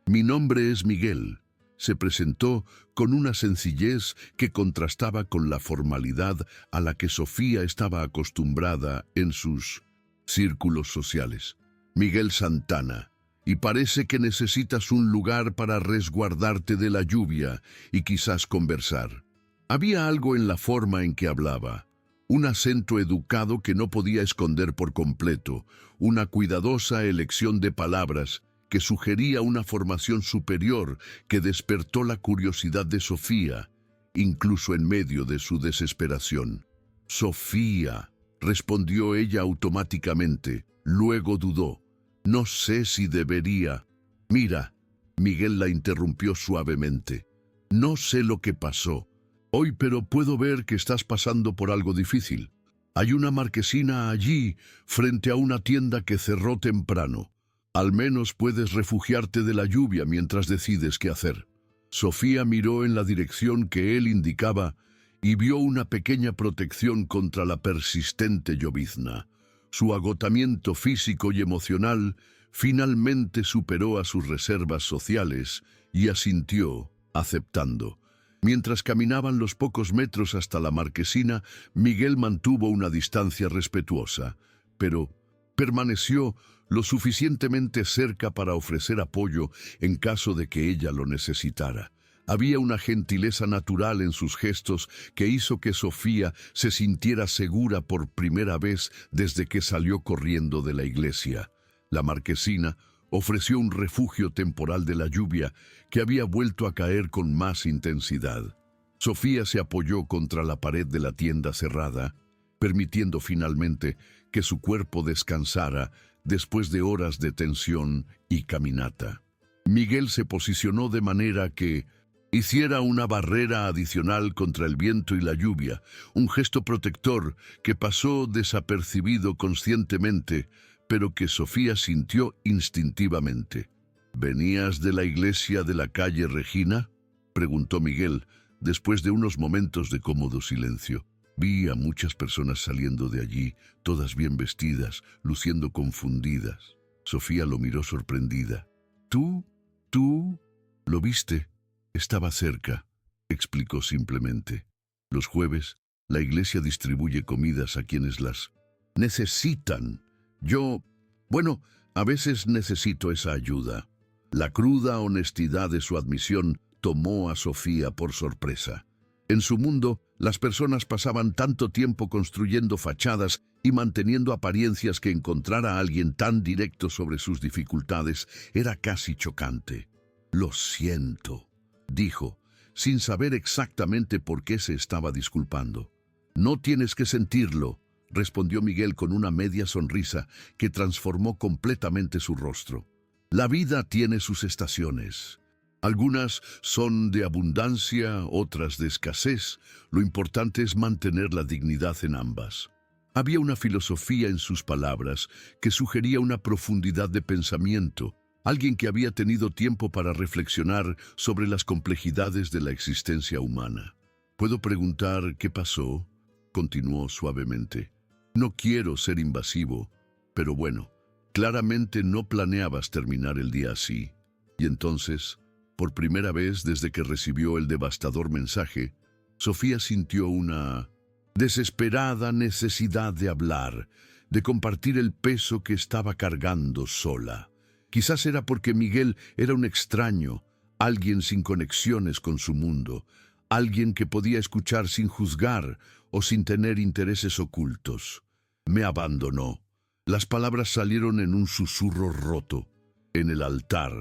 «Mi nombre es Miguel», se presentó con una sencillez que contrastaba con la formalidad a la que Sofía estaba acostumbrada en sus círculos sociales. «Miguel Santana, y parece que necesitas un lugar para resguardarte de la lluvia y quizás conversar». Había algo en la forma en que hablaba, un acento educado que no podía esconder por completo, una cuidadosa elección de palabras que sugería una formación superior que despertó la curiosidad de Sofía, incluso en medio de su desesperación. «Sofía», respondió ella automáticamente, luego dudó. «No sé si debería». «Mira», Miguel la interrumpió suavemente, «no sé lo que pasó hoy, pero puedo ver que estás pasando por algo difícil. Hay una marquesina allí, frente a una tienda que cerró temprano. Al menos puedes refugiarte de la lluvia mientras decides qué hacer». Sofía miró en la dirección que él indicaba y vio una pequeña protección contra la persistente llovizna. Su agotamiento físico y emocional finalmente superó a sus reservas sociales y asintió, aceptando. Mientras caminaban los pocos metros hasta la marquesina, Miguel mantuvo una distancia respetuosa, pero permaneció lo suficientemente cerca para ofrecer apoyo en caso de que ella lo necesitara. Había una gentileza natural en sus gestos que hizo que Sofía se sintiera segura por primera vez desde que salió corriendo de la iglesia. La marquesina ofreció un refugio temporal de la lluvia que había vuelto a caer con más intensidad. Sofía se apoyó contra la pared de la tienda cerrada, permitiendo finalmente que su cuerpo descansara después de horas de tensión y caminata. Miguel se posicionó de manera que hiciera una barrera adicional contra el viento y la lluvia, un gesto protector que pasó desapercibido conscientemente, pero que Sofía sintió instintivamente. ¿Venías de la iglesia de la calle Regina?, preguntó Miguel, después de unos momentos de cómodo silencio. Vi a muchas personas saliendo de allí, todas bien vestidas, luciendo confundidas. Sofía lo miró sorprendida. ¿Tú? ¿Lo viste? Estaba cerca, explicó simplemente. Los jueves, la iglesia distribuye comidas a quienes las necesitan. Bueno, a veces necesito esa ayuda. La cruda honestidad de su admisión tomó a Sofía por sorpresa. En su mundo, las personas pasaban tanto tiempo construyendo fachadas y manteniendo apariencias que encontrar a alguien tan directo sobre sus dificultades era casi chocante. «Lo siento», dijo, sin saber exactamente por qué se estaba disculpando. «No tienes que sentirlo», respondió Miguel con una media sonrisa que transformó completamente su rostro. «La vida tiene sus estaciones. Algunas son de abundancia, otras de escasez. Lo importante es mantener la dignidad en ambas». Había una filosofía en sus palabras que sugería una profundidad de pensamiento, alguien que había tenido tiempo para reflexionar sobre las complejidades de la existencia humana. «¿Puedo preguntar qué pasó?», continuó suavemente. «No quiero ser invasivo, pero bueno, claramente no planeabas terminar el día así». Y entonces, por primera vez desde que recibió el devastador mensaje, Sofía sintió una desesperada necesidad de hablar, de compartir el peso que estaba cargando sola. Quizás era porque Miguel era un extraño, alguien sin conexiones con su mundo, alguien que podía escuchar sin juzgar o sin tener intereses ocultos. «Me abandonó». Las palabras salieron en un susurro roto, en el altar,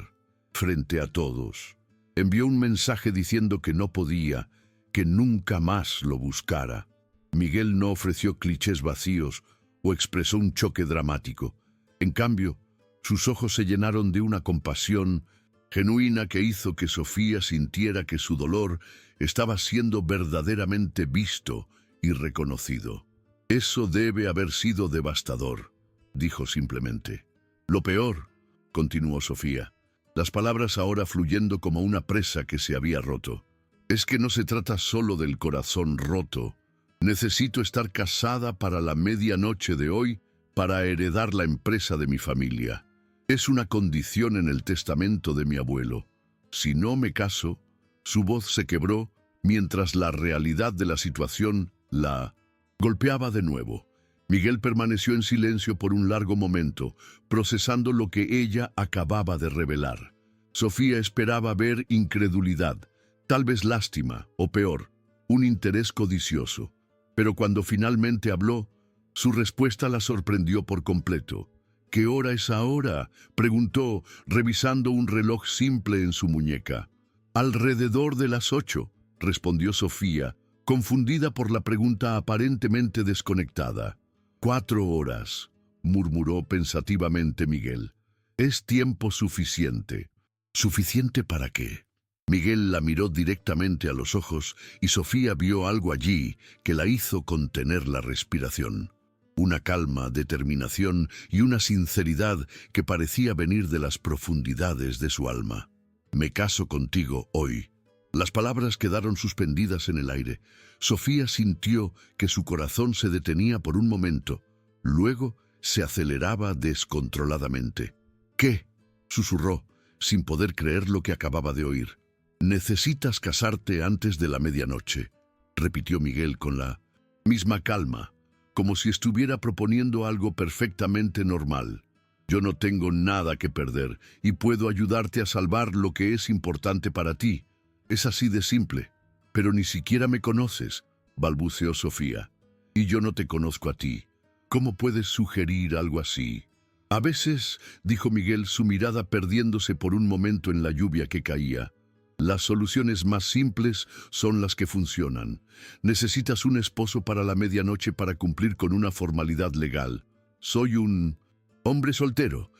frente a todos. Envió un mensaje diciendo que no podía, que nunca más lo buscara. Miguel no ofreció clichés vacíos o expresó un choque dramático. En cambio, sus ojos se llenaron de una compasión genuina que hizo que Sofía sintiera que su dolor estaba siendo verdaderamente visto y reconocido. «Eso debe haber sido devastador», dijo simplemente. «Lo peor», continuó Sofía, las palabras ahora fluyendo como una presa que se había roto, «es que no se trata solo del corazón roto. Necesito estar casada para la medianoche de hoy para heredar la empresa de mi familia. Es una condición en el testamento de mi abuelo. Si no me caso». Su voz se quebró mientras la realidad de la situación la golpeaba de nuevo. Miguel permaneció en silencio por un largo momento, procesando lo que ella acababa de revelar. Sofía esperaba ver incredulidad, tal vez lástima, o peor, un interés codicioso. Pero cuando finalmente habló, su respuesta la sorprendió por completo. «¿Qué hora es ahora?», preguntó, revisando un reloj simple en su muñeca. «Alrededor de las 8», respondió Sofía, confundida por la pregunta aparentemente desconectada. «4 horas», murmuró pensativamente Miguel. «Es tiempo suficiente». «¿Suficiente para qué?». Miguel la miró directamente a los ojos y Sofía vio algo allí que la hizo contener la respiración. Una calma, determinación y una sinceridad que parecía venir de las profundidades de su alma. «Me caso contigo hoy», Las palabras quedaron suspendidas en el aire. Sofía sintió que su corazón se detenía por un momento. Luego se aceleraba descontroladamente. ¿Qué?, susurró, sin poder creer lo que acababa de oír. «Necesitas casarte antes de la medianoche», repitió Miguel con la misma calma, como si estuviera proponiendo algo perfectamente normal. «Yo no tengo nada que perder y puedo ayudarte a salvar lo que es importante para ti. Es así de simple». «Pero ni siquiera me conoces», balbuceó Sofía. «Y yo no te conozco a ti. ¿Cómo puedes sugerir algo así?» «A veces», dijo Miguel, su mirada perdiéndose por un momento en la lluvia que caía, «las soluciones más simples son las que funcionan. Necesitas un esposo para la medianoche para cumplir con una formalidad legal. Soy un hombre soltero,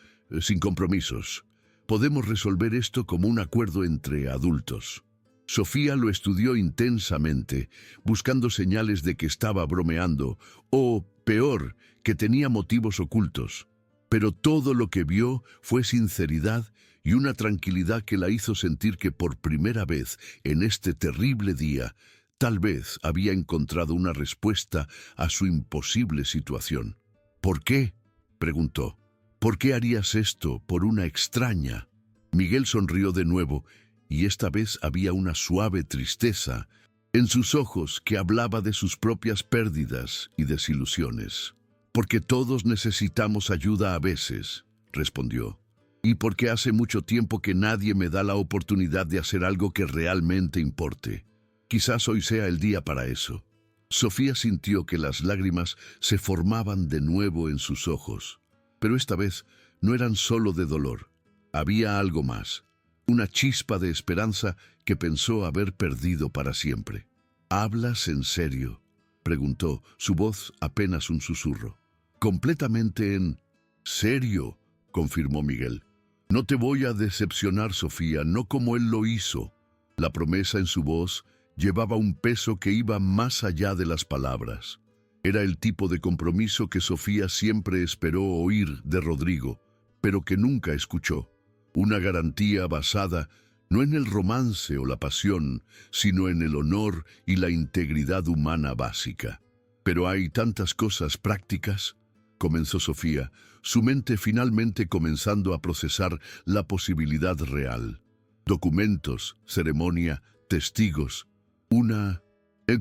sin compromisos. Podemos resolver esto como un acuerdo entre adultos». Sofía lo estudió intensamente, buscando señales de que estaba bromeando, o, peor, que tenía motivos ocultos. Pero todo lo que vio fue sinceridad y una tranquilidad que la hizo sentir que por primera vez en este terrible día, tal vez había encontrado una respuesta a su imposible situación. «¿Por qué?», preguntó. «¿Por qué harías esto por una extraña?». Miguel sonrió de nuevo, y esta vez había una suave tristeza en sus ojos que hablaba de sus propias pérdidas y desilusiones. «Porque todos necesitamos ayuda a veces», respondió. «Y porque hace mucho tiempo que nadie me da la oportunidad de hacer algo que realmente importe. Quizás hoy sea el día para eso». Sofía sintió que las lágrimas se formaban de nuevo en sus ojos, pero esta vez no eran solo de dolor. Había algo más. Una chispa de esperanza que pensó haber perdido para siempre. «¿Hablas en serio?», preguntó, su voz apenas un susurro. «Completamente en serio», confirmó Miguel. «No te voy a decepcionar, Sofía, no como él lo hizo». La promesa en su voz llevaba un peso que iba más allá de las palabras. Era el tipo de compromiso que Sofía siempre esperó oír de Rodrigo, pero que nunca escuchó. Una garantía basada no en el romance o la pasión, sino en el honor y la integridad humana básica. «Pero hay tantas cosas prácticas», comenzó Sofía, su mente finalmente comenzando a procesar la posibilidad real. «Documentos, ceremonia, testigos. Una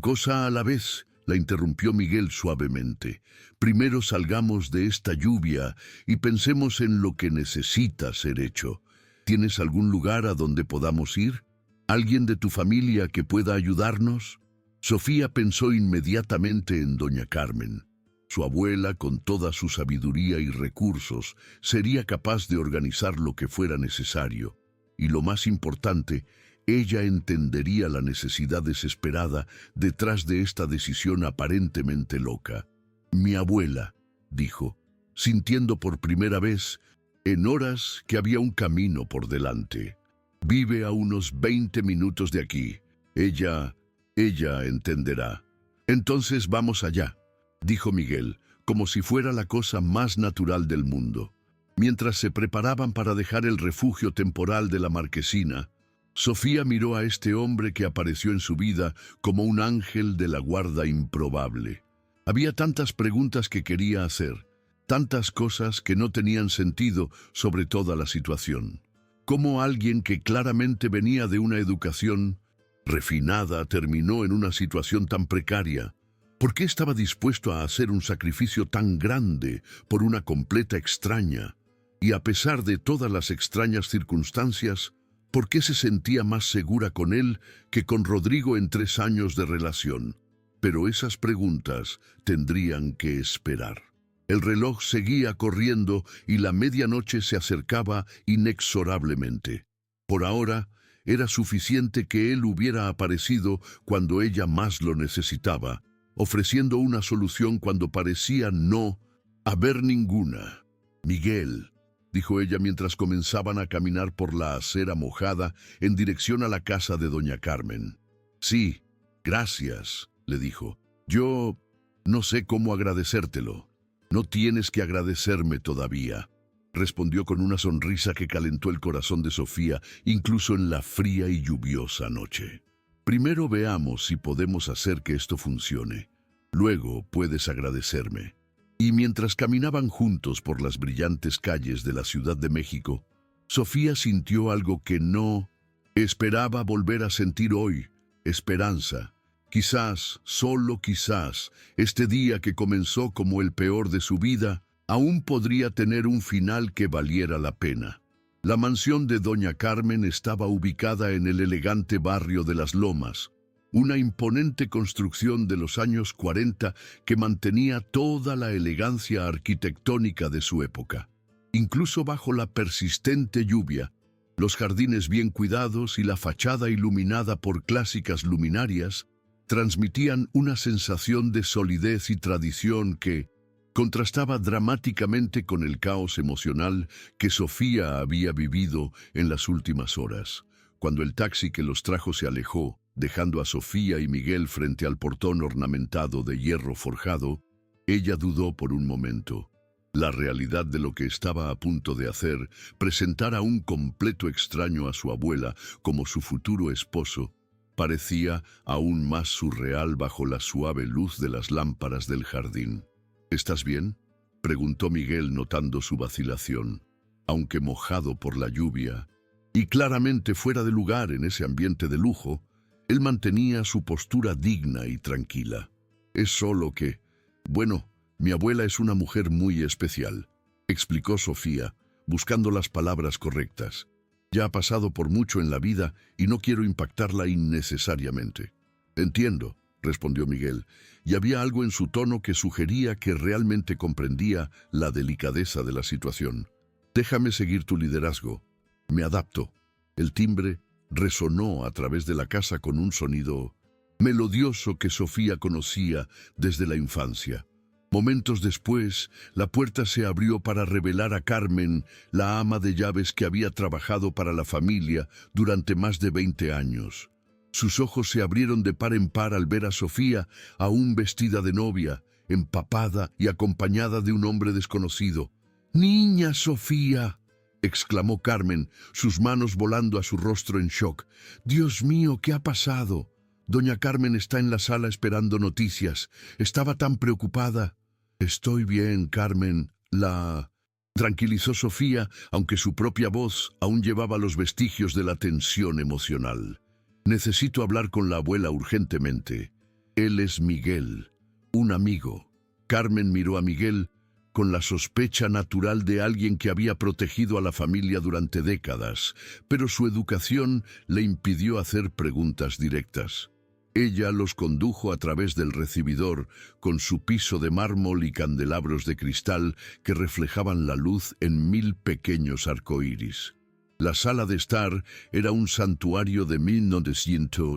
cosa a la vez», la interrumpió Miguel suavemente. «Primero salgamos de esta lluvia y pensemos en lo que necesita ser hecho. ¿Tienes algún lugar a donde podamos ir? ¿Alguien de tu familia que pueda ayudarnos?». Sofía pensó inmediatamente en doña Carmen. Su abuela, con toda su sabiduría y recursos, sería capaz de organizar lo que fuera necesario. Y lo más importante, ella entendería la necesidad desesperada detrás de esta decisión aparentemente loca. «Mi abuela», dijo, sintiendo por primera vez, en horas, que había un camino por delante. «Vive a unos 20 minutos de aquí. Ella entenderá». «Entonces vamos allá», dijo Miguel, como si fuera la cosa más natural del mundo. Mientras se preparaban para dejar el refugio temporal de la marquesina, Sofía miró a este hombre que apareció en su vida como un ángel de la guarda improbable. Había tantas preguntas que quería hacer, tantas cosas que no tenían sentido sobre toda la situación. ¿Cómo alguien que claramente venía de una educación refinada terminó en una situación tan precaria? ¿Por qué estaba dispuesto a hacer un sacrificio tan grande por una completa extraña? Y a pesar de todas las extrañas circunstancias, ¿por qué se sentía más segura con él que con Rodrigo en 3 años de relación? Pero esas preguntas tendrían que esperar. El reloj seguía corriendo y la medianoche se acercaba inexorablemente. Por ahora, era suficiente que él hubiera aparecido cuando ella más lo necesitaba, ofreciendo una solución cuando parecía no haber ninguna. «Miguel», dijo ella mientras comenzaban a caminar por la acera mojada en dirección a la casa de doña Carmen. «Sí, gracias», le dijo. «Yo no sé cómo agradecértelo». «No tienes que agradecerme todavía». respondió con una sonrisa que calentó el corazón de Sofía, incluso en la fría y lluviosa noche. Primero veamos si podemos hacer que esto funcione. Luego puedes agradecerme. Y mientras caminaban juntos por las brillantes calles de la Ciudad de México, Sofía sintió algo que no esperaba volver a sentir hoy: esperanza. Quizás, solo quizás, este día que comenzó como el peor de su vida, aún podría tener un final que valiera la pena. La mansión de doña Carmen estaba ubicada en el elegante barrio de Las Lomas, una imponente construcción de los años 40 que mantenía toda la elegancia arquitectónica de su época. Incluso bajo la persistente lluvia, los jardines bien cuidados y la fachada iluminada por clásicas luminarias transmitían una sensación de solidez y tradición que contrastaba dramáticamente con el caos emocional que Sofía había vivido en las últimas horas. Cuando el taxi que los trajo se alejó, dejando a Sofía y Miguel frente al portón ornamentado de hierro forjado, ella dudó por un momento. La realidad de lo que estaba a punto de hacer, presentar a un completo extraño a su abuela como su futuro esposo, parecía aún más surreal bajo la suave luz de las lámparas del jardín. ¿Estás bien?, preguntó Miguel, notando su vacilación. Aunque mojado por la lluvia y claramente fuera de lugar en ese ambiente de lujo, él mantenía su postura digna y tranquila. Es solo que, bueno, mi abuela es una mujer muy especial, explicó Sofía, buscando las palabras correctas. Ya ha pasado por mucho en la vida y no quiero impactarla innecesariamente. Entiendo, respondió Miguel, y había algo en su tono que sugería que realmente comprendía la delicadeza de la situación. Déjame seguir tu liderazgo. Me adapto. El timbre resonó a través de la casa con un sonido melodioso que Sofía conocía desde la infancia. Momentos después, la puerta se abrió para revelar a Carmen, la ama de llaves que había trabajado para la familia durante más de 20 años. Sus ojos se abrieron de par en par al ver a Sofía, aún vestida de novia, empapada y acompañada de un hombre desconocido. «¡Niña Sofía!», exclamó Carmen, sus manos volando a su rostro en shock. «Dios mío, ¿qué ha pasado? Doña Carmen está en la sala esperando noticias. Estaba tan preocupada». «Estoy bien, Carmen», la tranquilizó Sofía, aunque su propia voz aún llevaba los vestigios de la tensión emocional. «Necesito hablar con la abuela urgentemente. Él es Miguel, un amigo». Carmen miró a Miguel con la sospecha natural de alguien que había protegido a la familia durante décadas, pero su educación le impidió hacer preguntas directas. Ella los condujo a través del recibidor, con su piso de mármol y candelabros de cristal que reflejaban la luz en 1000 pequeños arcoíris. La sala de estar era un santuario de 1900,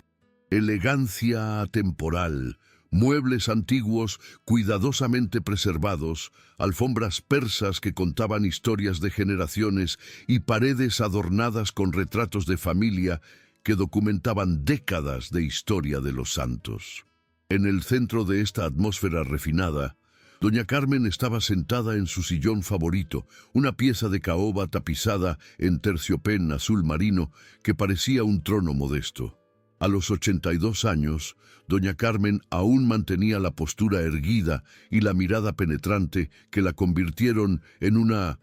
elegancia atemporal, muebles antiguos cuidadosamente preservados, alfombras persas que contaban historias de generaciones y paredes adornadas con retratos de familia que documentaban décadas de historia de los santos. En el centro de esta atmósfera refinada, doña Carmen estaba sentada en su sillón favorito, una pieza de caoba tapizada en terciopelo azul marino que parecía un trono modesto. A los 82 años, doña Carmen aún mantenía la postura erguida y la mirada penetrante que la convirtieron en una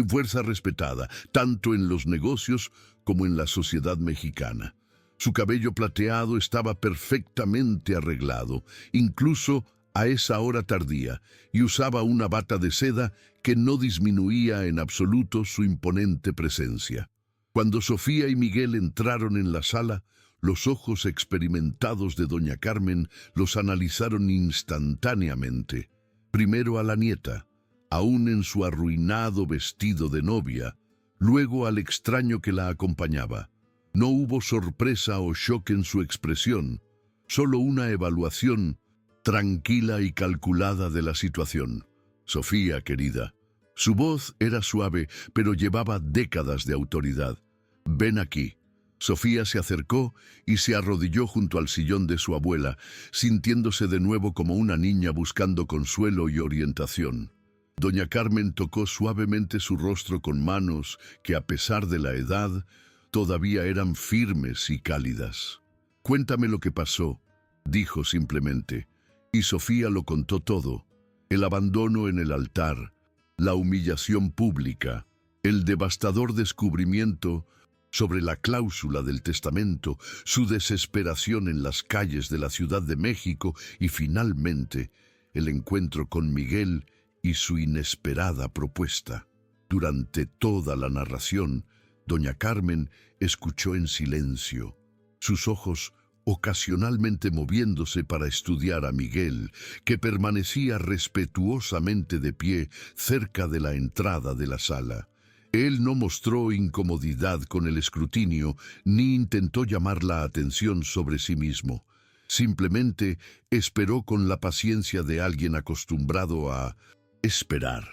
fuerza respetada, tanto en los negocios como en la sociedad mexicana. Su cabello plateado estaba perfectamente arreglado, incluso a esa hora tardía, y usaba una bata de seda que no disminuía en absoluto su imponente presencia. Cuando Sofía y Miguel entraron en la sala, los ojos experimentados de doña Carmen los analizaron instantáneamente. Primero a la nieta, aún en su arruinado vestido de novia, luego al extraño que la acompañaba. No hubo sorpresa o shock en su expresión, solo una evaluación tranquila y calculada de la situación. «Sofía, querida». Su voz era suave, pero llevaba décadas de autoridad. «Ven aquí». Sofía se acercó y se arrodilló junto al sillón de su abuela, sintiéndose de nuevo como una niña buscando consuelo y orientación. Doña Carmen tocó suavemente su rostro con manos que, a pesar de la edad, todavía eran firmes y cálidas. «Cuéntame lo que pasó», dijo simplemente, y Sofía lo contó todo: el abandono en el altar, la humillación pública, el devastador descubrimiento sobre la cláusula del testamento, su desesperación en las calles de la Ciudad de México y, finalmente, el encuentro con Miguel y su inesperada propuesta. Durante toda la narración, doña Carmen escuchó en silencio, sus ojos ocasionalmente moviéndose para estudiar a Miguel, que permanecía respetuosamente de pie cerca de la entrada de la sala. Él no mostró incomodidad con el escrutinio ni intentó llamar la atención sobre sí mismo. Simplemente esperó con la paciencia de alguien acostumbrado a esperar.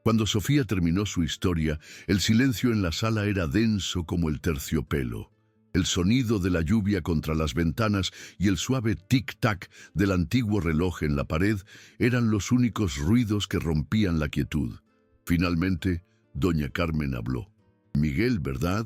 Cuando Sofía terminó su historia, el silencio en la sala era denso como el terciopelo. El sonido de la lluvia contra las ventanas y el suave tic-tac del antiguo reloj en la pared eran los únicos ruidos que rompían la quietud. Finalmente, doña Carmen habló. «Miguel, ¿verdad?»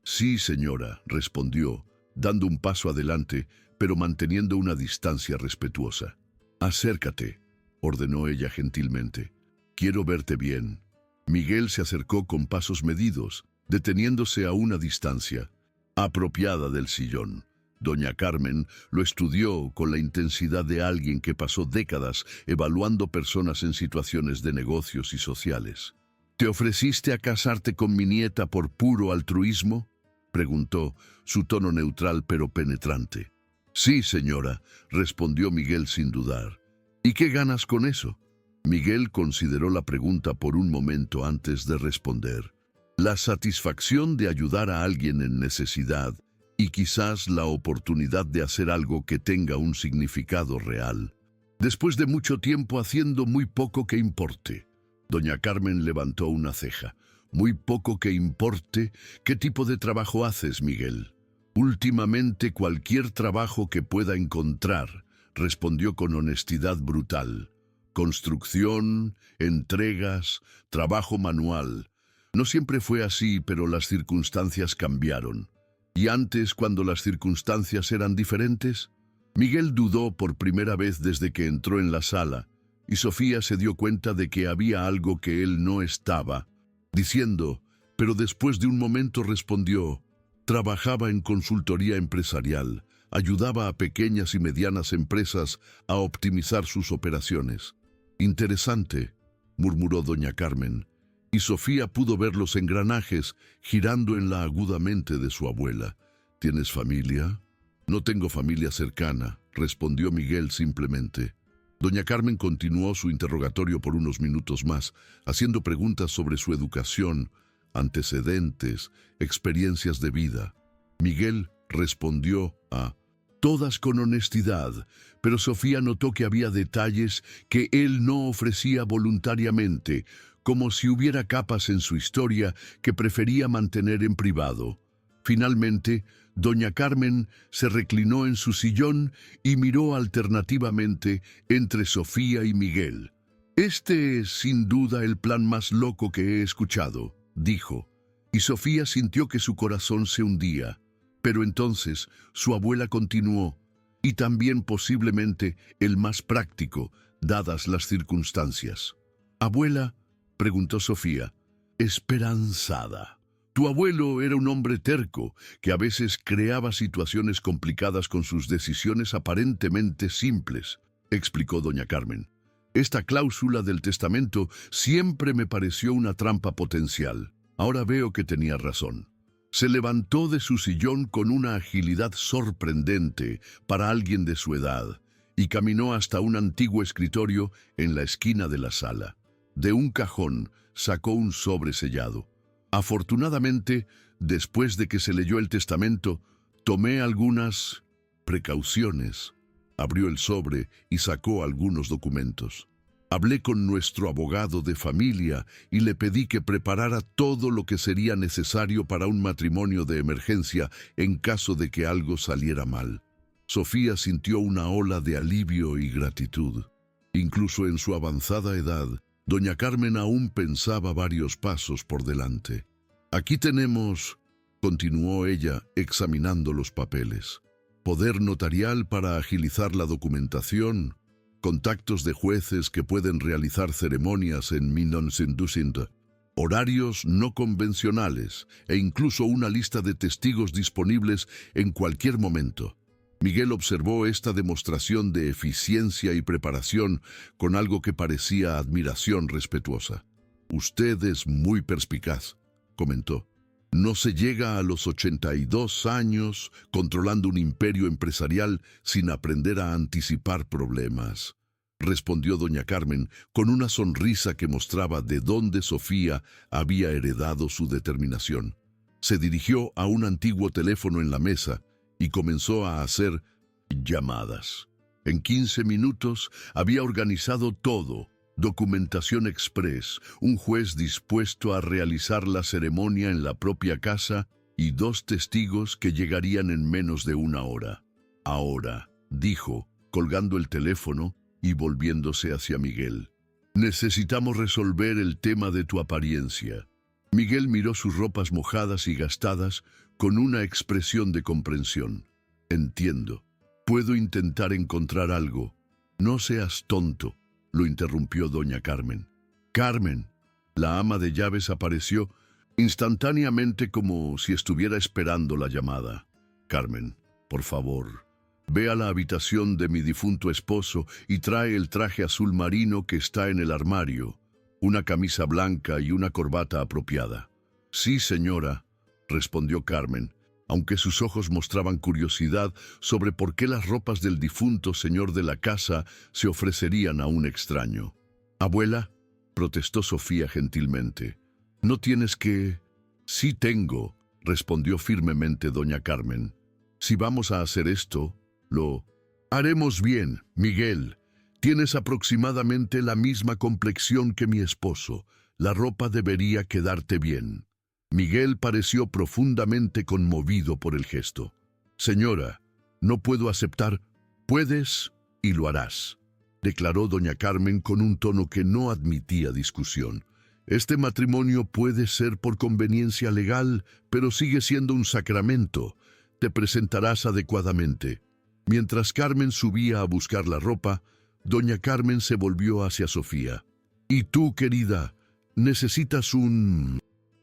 «Sí, señora», respondió, dando un paso adelante, pero manteniendo una distancia respetuosa. «Acércate», ordenó ella gentilmente. «Quiero verte bien». Miguel se acercó con pasos medidos, deteniéndose a una distancia apropiada del sillón. Doña Carmen lo estudió con la intensidad de alguien que pasó décadas evaluando personas en situaciones de negocios y sociales. «¿Te ofreciste a casarte con mi nieta por puro altruismo?», preguntó, su tono neutral pero penetrante. «Sí, señora», respondió Miguel sin dudar. «¿Y qué ganas con eso?». Miguel consideró la pregunta por un momento antes de responder. «La satisfacción de ayudar a alguien en necesidad y quizás la oportunidad de hacer algo que tenga un significado real. Después de mucho tiempo haciendo muy poco que importe». Doña Carmen levantó una ceja. «Muy poco que importe. ¿Qué tipo de trabajo haces, Miguel?». «Últimamente cualquier trabajo que pueda encontrar», respondió con honestidad brutal. «Construcción, entregas, trabajo manual. No siempre fue así, pero las circunstancias cambiaron». «¿Y antes, cuando las circunstancias eran diferentes?». Miguel dudó por primera vez desde que entró en la sala, y Sofía se dio cuenta de que había algo que él no estaba diciendo, pero después de un momento respondió: «Trabajaba en consultoría empresarial, ayudaba a pequeñas y medianas empresas a optimizar sus operaciones». «Interesante», murmuró doña Carmen, y Sofía pudo ver los engranajes girando en la aguda mente de su abuela. «¿Tienes familia?». «No tengo familia cercana», respondió Miguel simplemente. Doña Carmen continuó su interrogatorio por unos minutos más, haciendo preguntas sobre su educación, antecedentes, experiencias de vida. Miguel respondió a todas con honestidad, pero Sofía notó que había detalles que él no ofrecía voluntariamente, como si hubiera capas en su historia que prefería mantener en privado. Finalmente, doña Carmen se reclinó en su sillón y miró alternativamente entre Sofía y Miguel. «Este es, sin duda, el plan más loco que he escuchado», dijo, y Sofía sintió que su corazón se hundía. Pero entonces su abuela continuó, «y también posiblemente el más práctico, dadas las circunstancias». «Abuela», preguntó Sofía, esperanzada. «Tu abuelo era un hombre terco, que a veces creaba situaciones complicadas con sus decisiones aparentemente simples», explicó doña Carmen. «Esta cláusula del testamento siempre me pareció una trampa potencial. Ahora veo que tenía razón». Se levantó de su sillón con una agilidad sorprendente para alguien de su edad y caminó hasta un antiguo escritorio en la esquina de la sala. De un cajón sacó un sobre sellado. «Afortunadamente, después de que se leyó el testamento, tomé algunas precauciones». Abrió el sobre y sacó algunos documentos. «Hablé con nuestro abogado de familia y le pedí que preparara todo lo que sería necesario para un matrimonio de emergencia en caso de que algo saliera mal». Sofía sintió una ola de alivio y gratitud. Incluso en su avanzada edad, Doña Carmen aún pensaba varios pasos por delante. Aquí tenemos, continuó ella, examinando los papeles, poder notarial para agilizar la documentación, contactos de jueces que pueden realizar ceremonias en 1912, horarios no convencionales e incluso una lista de testigos disponibles en cualquier momento. Miguel observó esta demostración de eficiencia y preparación con algo que parecía admiración respetuosa. «Usted es muy perspicaz», comentó. «No se llega a los 82 años controlando un imperio empresarial sin aprender a anticipar problemas», respondió doña Carmen con una sonrisa que mostraba de dónde Sofía había heredado su determinación. Se dirigió a un antiguo teléfono en la mesa y comenzó a hacer llamadas. En 15 minutos había organizado todo: documentación express, un juez dispuesto a realizar la ceremonia en la propia casa y 2 testigos que llegarían en menos de 1 hora. «Ahora», dijo, colgando el teléfono y volviéndose hacia Miguel, «necesitamos resolver el tema de tu apariencia». Miguel miró sus ropas mojadas y gastadas con una expresión de comprensión. «Entiendo. Puedo intentar encontrar algo». «No seas tonto», lo interrumpió doña Carmen. «Carmen». La ama de llaves apareció instantáneamente como si estuviera esperando la llamada. «Carmen, por favor, ve a la habitación de mi difunto esposo y trae el traje azul marino que está en el armario, una camisa blanca y una corbata apropiada». «Sí, señora», respondió Carmen, aunque sus ojos mostraban curiosidad sobre por qué las ropas del difunto señor de la casa se ofrecerían a un extraño. «Abuela», protestó Sofía gentilmente, «no tienes que...». «Sí tengo», respondió firmemente doña Carmen. «Si vamos a hacer esto, lo haremos bien, Miguel. Tienes aproximadamente la misma complexión que mi esposo. La ropa debería quedarte bien». Miguel pareció profundamente conmovido por el gesto. «Señora, no puedo aceptar». «Puedes y lo harás», declaró doña Carmen con un tono que no admitía discusión. «Este matrimonio puede ser por conveniencia legal, pero sigue siendo un sacramento. Te presentarás adecuadamente». Mientras Carmen subía a buscar la ropa, doña Carmen se volvió hacia Sofía. «Y tú, querida, necesitas un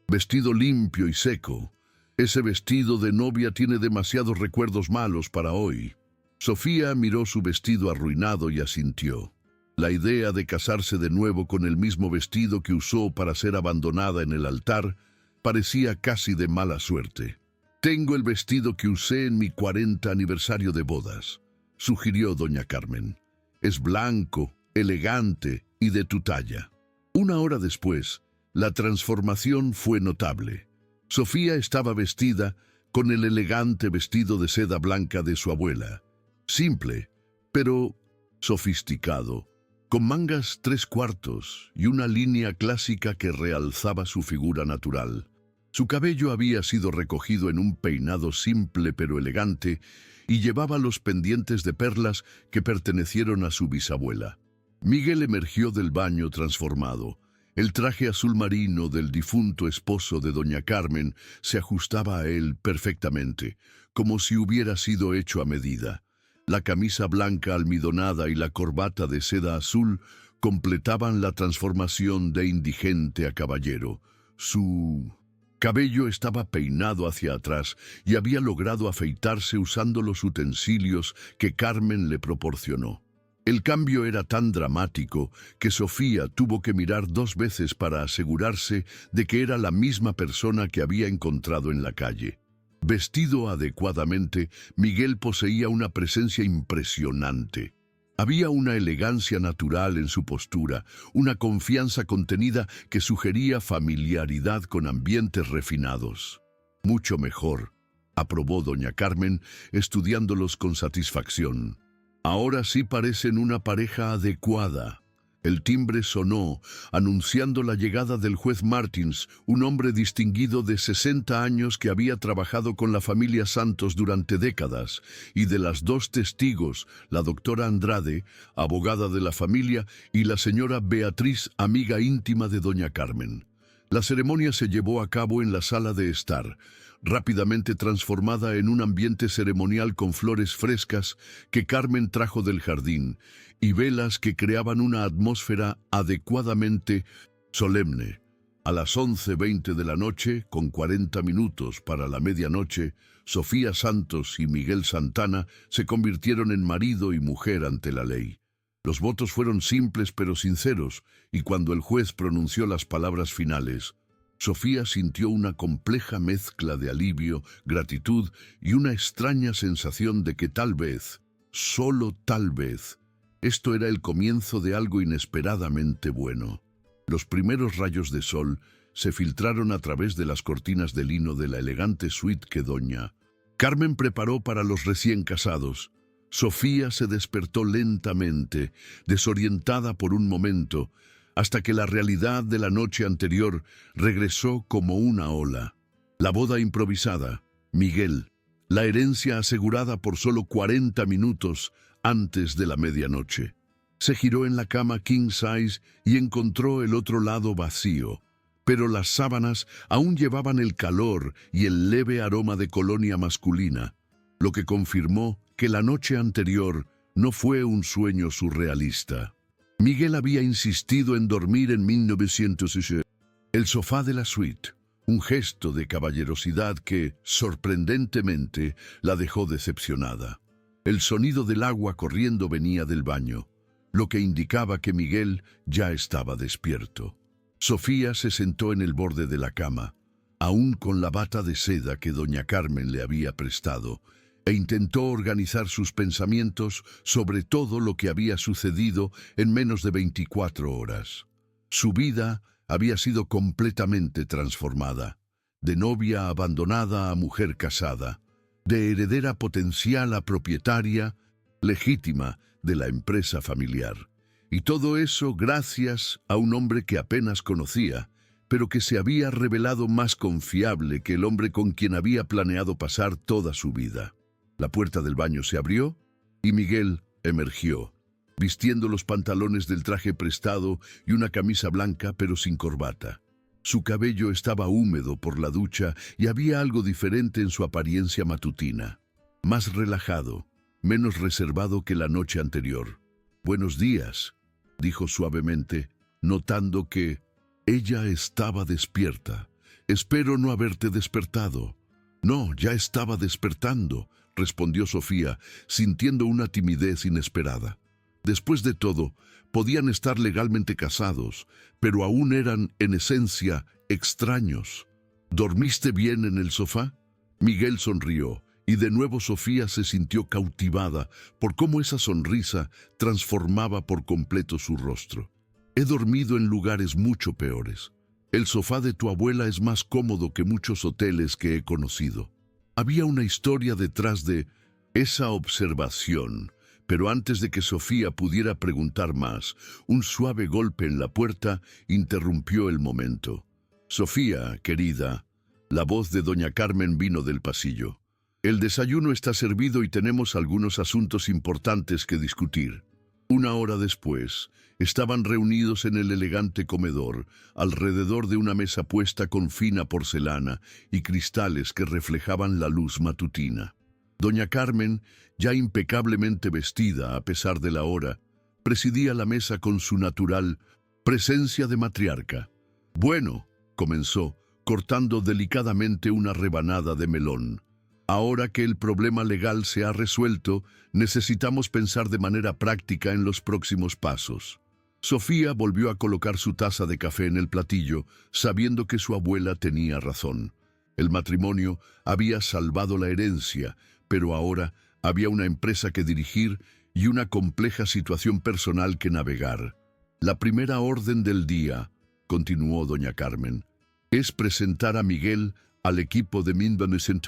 vestido limpio y seco. Ese vestido de novia tiene demasiados recuerdos malos para hoy». Sofía miró su vestido arruinado y asintió. La idea de casarse de nuevo con el mismo vestido que usó para ser abandonada en el altar parecía casi de mala suerte. «Tengo el vestido que usé en mi 40 aniversario de bodas», sugirió doña Carmen. «Es blanco, elegante y de tu talla». 1 hora después, la transformación fue notable. Sofía estaba vestida con el elegante vestido de seda blanca de su abuela. Simple, pero sofisticado, con mangas 3/4 y una línea clásica que realzaba su figura natural. Su cabello había sido recogido en un peinado simple pero elegante y llevaba los pendientes de perlas que pertenecieron a su bisabuela. Miguel emergió del baño transformado. El traje azul marino del difunto esposo de doña Carmen se ajustaba a él perfectamente, como si hubiera sido hecho a medida. La camisa blanca almidonada y la corbata de seda azul completaban la transformación de indigente a caballero. Su cabello estaba peinado hacia atrás y había logrado afeitarse usando los utensilios que Carmen le proporcionó. El cambio era tan dramático que Sofía tuvo que mirar 2 veces para asegurarse de que era la misma persona que había encontrado en la calle. Vestido adecuadamente, Miguel poseía una presencia impresionante. Había una elegancia natural en su postura, una confianza contenida que sugería familiaridad con ambientes refinados. «Mucho mejor», aprobó doña Carmen, estudiándolos con satisfacción. «Ahora sí parecen una pareja adecuada». El timbre sonó, anunciando la llegada del juez Martins, un hombre distinguido de 60 años que había trabajado con la familia Santos durante décadas, y de las dos testigos, la doctora Andrade, abogada de la familia, y la señora Beatriz, amiga íntima de doña Carmen. La ceremonia se llevó a cabo en la sala de estar, rápidamente transformada en un ambiente ceremonial con flores frescas que Carmen trajo del jardín y velas que creaban una atmósfera adecuadamente solemne. A las 11:20 de la noche, con 40 minutos para la medianoche, Sofía Santos y Miguel Santana se convirtieron en marido y mujer ante la ley. Los votos fueron simples pero sinceros, y cuando el juez pronunció las palabras finales, Sofía sintió una compleja mezcla de alivio, gratitud y una extraña sensación de que tal vez, solo tal vez, esto era el comienzo de algo inesperadamente bueno. Los primeros rayos de sol se filtraron a través de las cortinas de lino de la elegante suite que doña Carmen preparó para los recién casados. Sofía se despertó lentamente, desorientada por un momento, hasta que la realidad de la noche anterior regresó como una ola. La boda improvisada, Miguel, la herencia asegurada por solo 40 minutos antes de la medianoche. Se giró en la cama king size y encontró el otro lado vacío, pero las sábanas aún llevaban el calor y el leve aroma de colonia masculina, lo que confirmó que la noche anterior no fue un sueño surrealista. Miguel había insistido en dormir en 1960. El sofá de la suite, un gesto de caballerosidad que, sorprendentemente, la dejó decepcionada. El sonido del agua corriendo venía del baño, lo que indicaba que Miguel ya estaba despierto. Sofía se sentó en el borde de la cama, aún con la bata de seda que doña Carmen le había prestado, e intentó organizar sus pensamientos sobre todo lo que había sucedido en menos de 24 horas. Su vida había sido completamente transformada, de novia abandonada a mujer casada, de heredera potencial a propietaria legítima de la empresa familiar. Y todo eso gracias a un hombre que apenas conocía, pero que se había revelado más confiable que el hombre con quien había planeado pasar toda su vida. La puerta del baño se abrió y Miguel emergió, vistiendo los pantalones del traje prestado y una camisa blanca pero sin corbata. Su cabello estaba húmedo por la ducha y había algo diferente en su apariencia matutina. Más relajado, menos reservado que la noche anterior. «Buenos días», dijo suavemente, notando que ella estaba despierta. «Espero no haberte despertado». «No, ya estaba despertando», respondió Sofía, sintiendo una timidez inesperada. Después de todo, podían estar legalmente casados, pero aún eran, en esencia, extraños. «¿Dormiste bien en el sofá?» Miguel sonrió, y de nuevo Sofía se sintió cautivada por cómo esa sonrisa transformaba por completo su rostro. «He dormido en lugares mucho peores. El sofá de tu abuela es más cómodo que muchos hoteles que he conocido». Había una historia detrás de esa observación, pero antes de que Sofía pudiera preguntar más, un suave golpe en la puerta interrumpió el momento. «Sofía, querida», la voz de doña Carmen vino del pasillo. «El desayuno está servido y tenemos algunos asuntos importantes que discutir». Una hora después, estaban reunidos en el elegante comedor, alrededor de una mesa puesta con fina porcelana y cristales que reflejaban la luz matutina. Doña Carmen, ya impecablemente vestida a pesar de la hora, presidía la mesa con su natural presencia de matriarca. «Bueno», comenzó, cortando delicadamente una rebanada de melón. «Ahora que el problema legal se ha resuelto, necesitamos pensar de manera práctica en los próximos pasos». Sofía volvió a colocar su taza de café en el platillo, sabiendo que su abuela tenía razón. El matrimonio había salvado la herencia, pero ahora había una empresa que dirigir y una compleja situación personal que navegar. «La primera orden del día», continuó doña Carmen, «es presentar a Miguel al equipo de Management.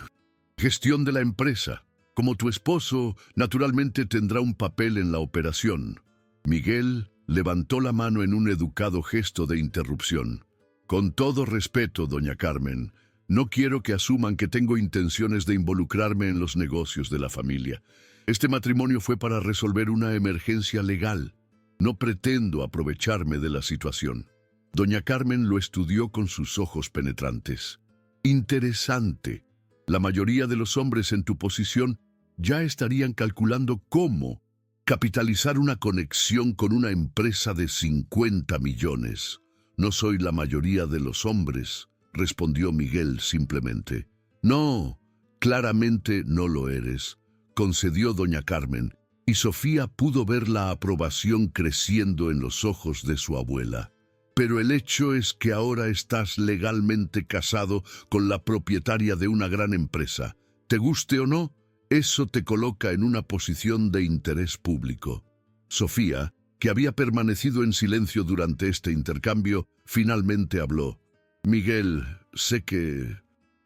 Gestión de la empresa. Como tu esposo, naturalmente tendrá un papel en la operación. Miguel Levantó la mano en un educado gesto de interrupción. Con todo respeto, doña Carmen, no quiero que asuman que tengo intenciones de involucrarme en los negocios de la familia. Este matrimonio fue para resolver una emergencia legal. No pretendo aprovecharme de la situación. Doña Carmen lo estudió con sus ojos penetrantes. Interesante. La mayoría de los hombres en tu posición ya estarían calculando cómo capitalizar una conexión con una empresa de 50 millones. No soy la mayoría de los hombres, respondió Miguel simplemente. No, claramente no lo eres, concedió doña Carmen, y Sofía pudo ver la aprobación creciendo en los ojos de su abuela. Pero el hecho es que ahora estás legalmente casado con la propietaria de una gran empresa. Te guste o no, eso te coloca en una posición de interés público. Sofía, que había permanecido en silencio durante este intercambio, finalmente habló. Miguel, sé que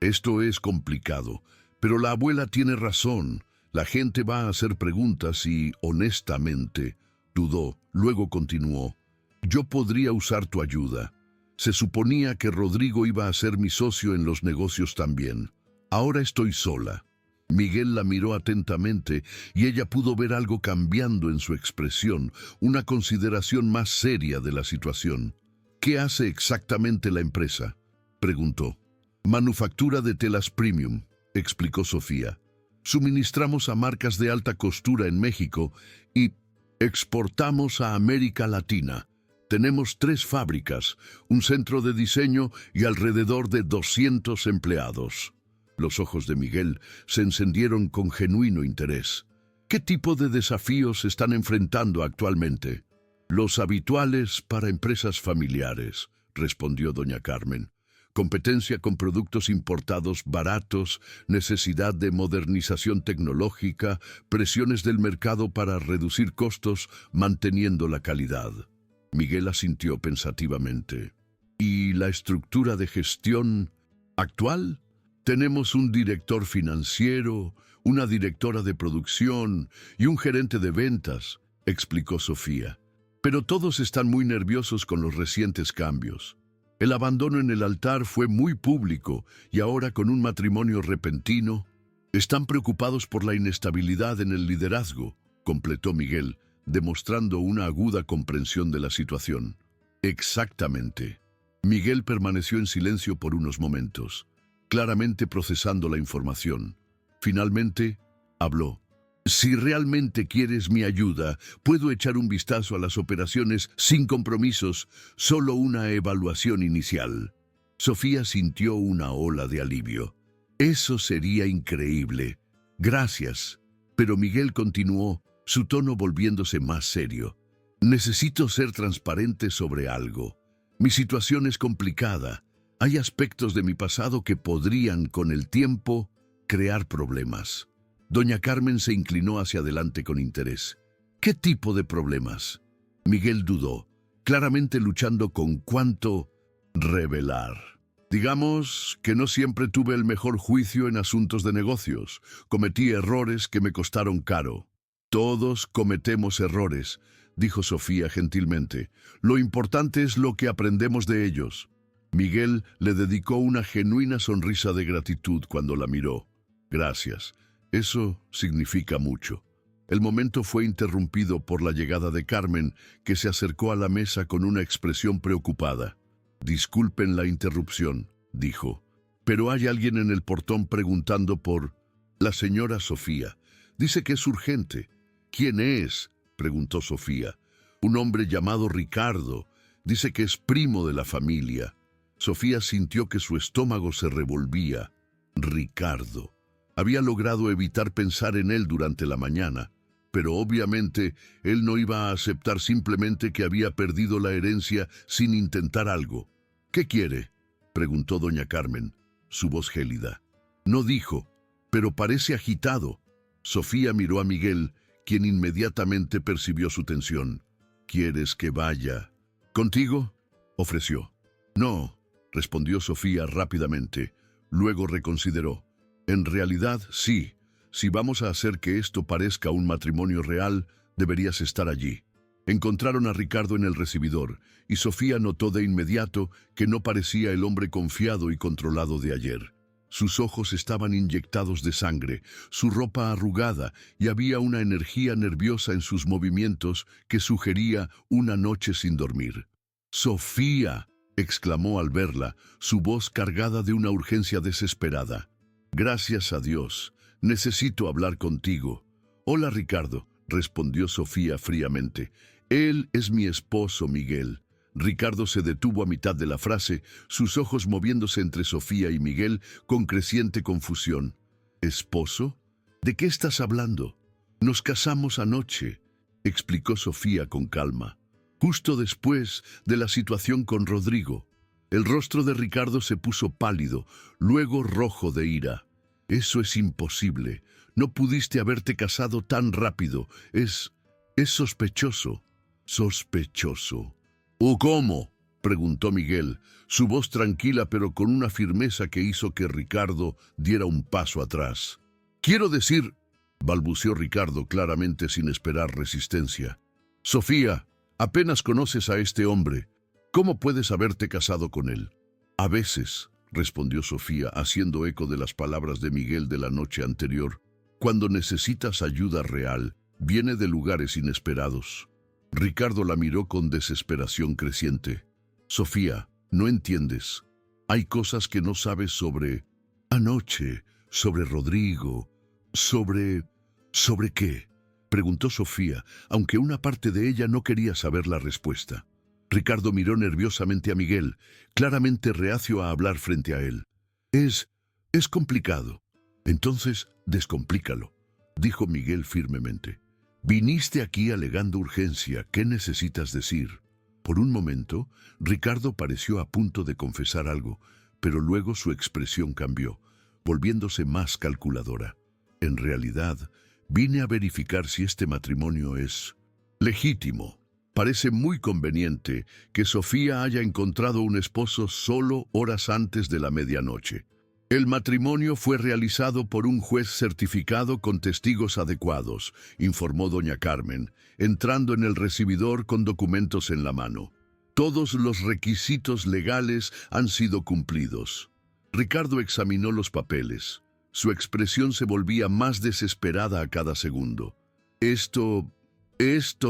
esto es complicado, pero la abuela tiene razón. La gente va a hacer preguntas y, honestamente, dudó. Luego continuó. Yo podría usar tu ayuda. Se suponía que Rodrigo iba a ser mi socio en los negocios también. Ahora estoy sola. Miguel la miró atentamente y ella pudo ver algo cambiando en su expresión, una consideración más seria de la situación. ¿Qué hace exactamente la empresa?, preguntó. Manufactura de telas premium, explicó Sofía. Suministramos a marcas de alta costura en México y exportamos a América Latina. Tenemos 3 fábricas, un centro de diseño y alrededor de 200 empleados. Los ojos de Miguel se encendieron con genuino interés. ¿Qué tipo de desafíos están enfrentando actualmente? Los habituales para empresas familiares, respondió doña Carmen. Competencia con productos importados baratos, necesidad de modernización tecnológica, presiones del mercado para reducir costos, manteniendo la calidad. Miguel asintió pensativamente. ¿Y la estructura de gestión actual? Tenemos un director financiero, una directora de producción y un gerente de ventas, explicó Sofía. Pero todos están muy nerviosos con los recientes cambios. El abandono en el altar fue muy público y ahora con un matrimonio repentino, están preocupados por la inestabilidad en el liderazgo, completó Miguel, demostrando una aguda comprensión de la situación. Exactamente. Miguel permaneció en silencio por unos momentos, claramente procesando la información. Finalmente, habló. Si realmente quieres mi ayuda, puedo echar un vistazo a las operaciones sin compromisos, solo una evaluación inicial. Sofía sintió una ola de alivio. Eso sería increíble. Gracias. Pero Miguel continuó, su tono volviéndose más serio. Necesito ser transparente sobre algo. Mi situación es complicada. Hay aspectos de mi pasado que podrían, con el tiempo, crear problemas. Doña Carmen se inclinó hacia adelante con interés. ¿Qué tipo de problemas? Miguel dudó, claramente luchando con cuánto revelar. Digamos que no siempre tuve el mejor juicio en asuntos de negocios. Cometí errores que me costaron caro. Todos cometemos errores, dijo Sofía gentilmente. Lo importante es lo que aprendemos de ellos. Miguel le dedicó una genuina sonrisa de gratitud cuando la miró. Gracias. Eso significa mucho. El momento fue interrumpido por la llegada de Carmen, que se acercó a la mesa con una expresión preocupada. Disculpen la interrupción, dijo, pero hay alguien en el portón preguntando por la señora Sofía. Dice que es urgente. ¿Quién es?, preguntó Sofía. Un hombre llamado Ricardo. Dice que es primo de la familia. Sofía sintió que su estómago se revolvía. Ricardo. Había logrado evitar pensar en él durante la mañana, pero obviamente él no iba a aceptar simplemente que había perdido la herencia sin intentar algo. ¿Qué quiere?, preguntó doña Carmen, su voz gélida. No dijo, pero parece agitado. Sofía miró a Miguel, quien inmediatamente percibió su tensión. ¿Quieres que vaya contigo?, ofreció. No, respondió Sofía rápidamente. Luego reconsideró. En realidad, sí. Si vamos a hacer que esto parezca un matrimonio real, deberías estar allí. Encontraron a Ricardo en el recibidor, y Sofía notó de inmediato que no parecía el hombre confiado y controlado de ayer. Sus ojos estaban inyectados de sangre, su ropa arrugada, y había una energía nerviosa en sus movimientos que sugería una noche sin dormir. «¡Sofía!», exclamó al verla, su voz cargada de una urgencia desesperada. «Gracias a Dios. Necesito hablar contigo». «Hola, Ricardo», respondió Sofía fríamente. «Él es mi esposo, Miguel». Ricardo se detuvo a mitad de la frase, sus ojos moviéndose entre Sofía y Miguel con creciente confusión. «¿Esposo? ¿De qué estás hablando?» «Nos casamos anoche», explicó Sofía con calma. «Justo después de la situación con Rodrigo». El rostro de Ricardo se puso pálido, luego rojo de ira. «Eso es imposible. No pudiste haberte casado tan rápido. Es sospechoso». «¿Sospechoso? ¿O cómo?», preguntó Miguel, su voz tranquila pero con una firmeza que hizo que Ricardo diera un paso atrás. «Quiero decir», balbuceó Ricardo claramente sin esperar resistencia. «Sofía, apenas conoces a este hombre. ¿Cómo puedes haberte casado con él?» «A veces», respondió Sofía, haciendo eco de las palabras de Miguel de la noche anterior, «cuando necesitas ayuda real, viene de lugares inesperados». Ricardo la miró con desesperación creciente. «Sofía, no entiendes. Hay cosas que no sabes sobre... anoche, sobre Rodrigo, sobre... ¿Sobre qué?», preguntó Sofía, aunque una parte de ella no quería saber la respuesta. Ricardo miró nerviosamente a Miguel, claramente reacio a hablar frente a él. Es complicado». «Entonces, descomplícalo», dijo Miguel firmemente. «Viniste aquí alegando urgencia. ¿Qué necesitas decir?». Por un momento, Ricardo pareció a punto de confesar algo, pero luego su expresión cambió, volviéndose más calculadora. «En realidad, vine a verificar si este matrimonio es legítimo. Parece muy conveniente que Sofía haya encontrado un esposo solo horas antes de la medianoche. El matrimonio fue realizado por un juez certificado con testigos adecuados», informó doña Carmen, entrando en el recibidor con documentos en la mano. «Todos los requisitos legales han sido cumplidos». Ricardo examinó los papeles. Su expresión se volvía más desesperada a cada segundo. Esto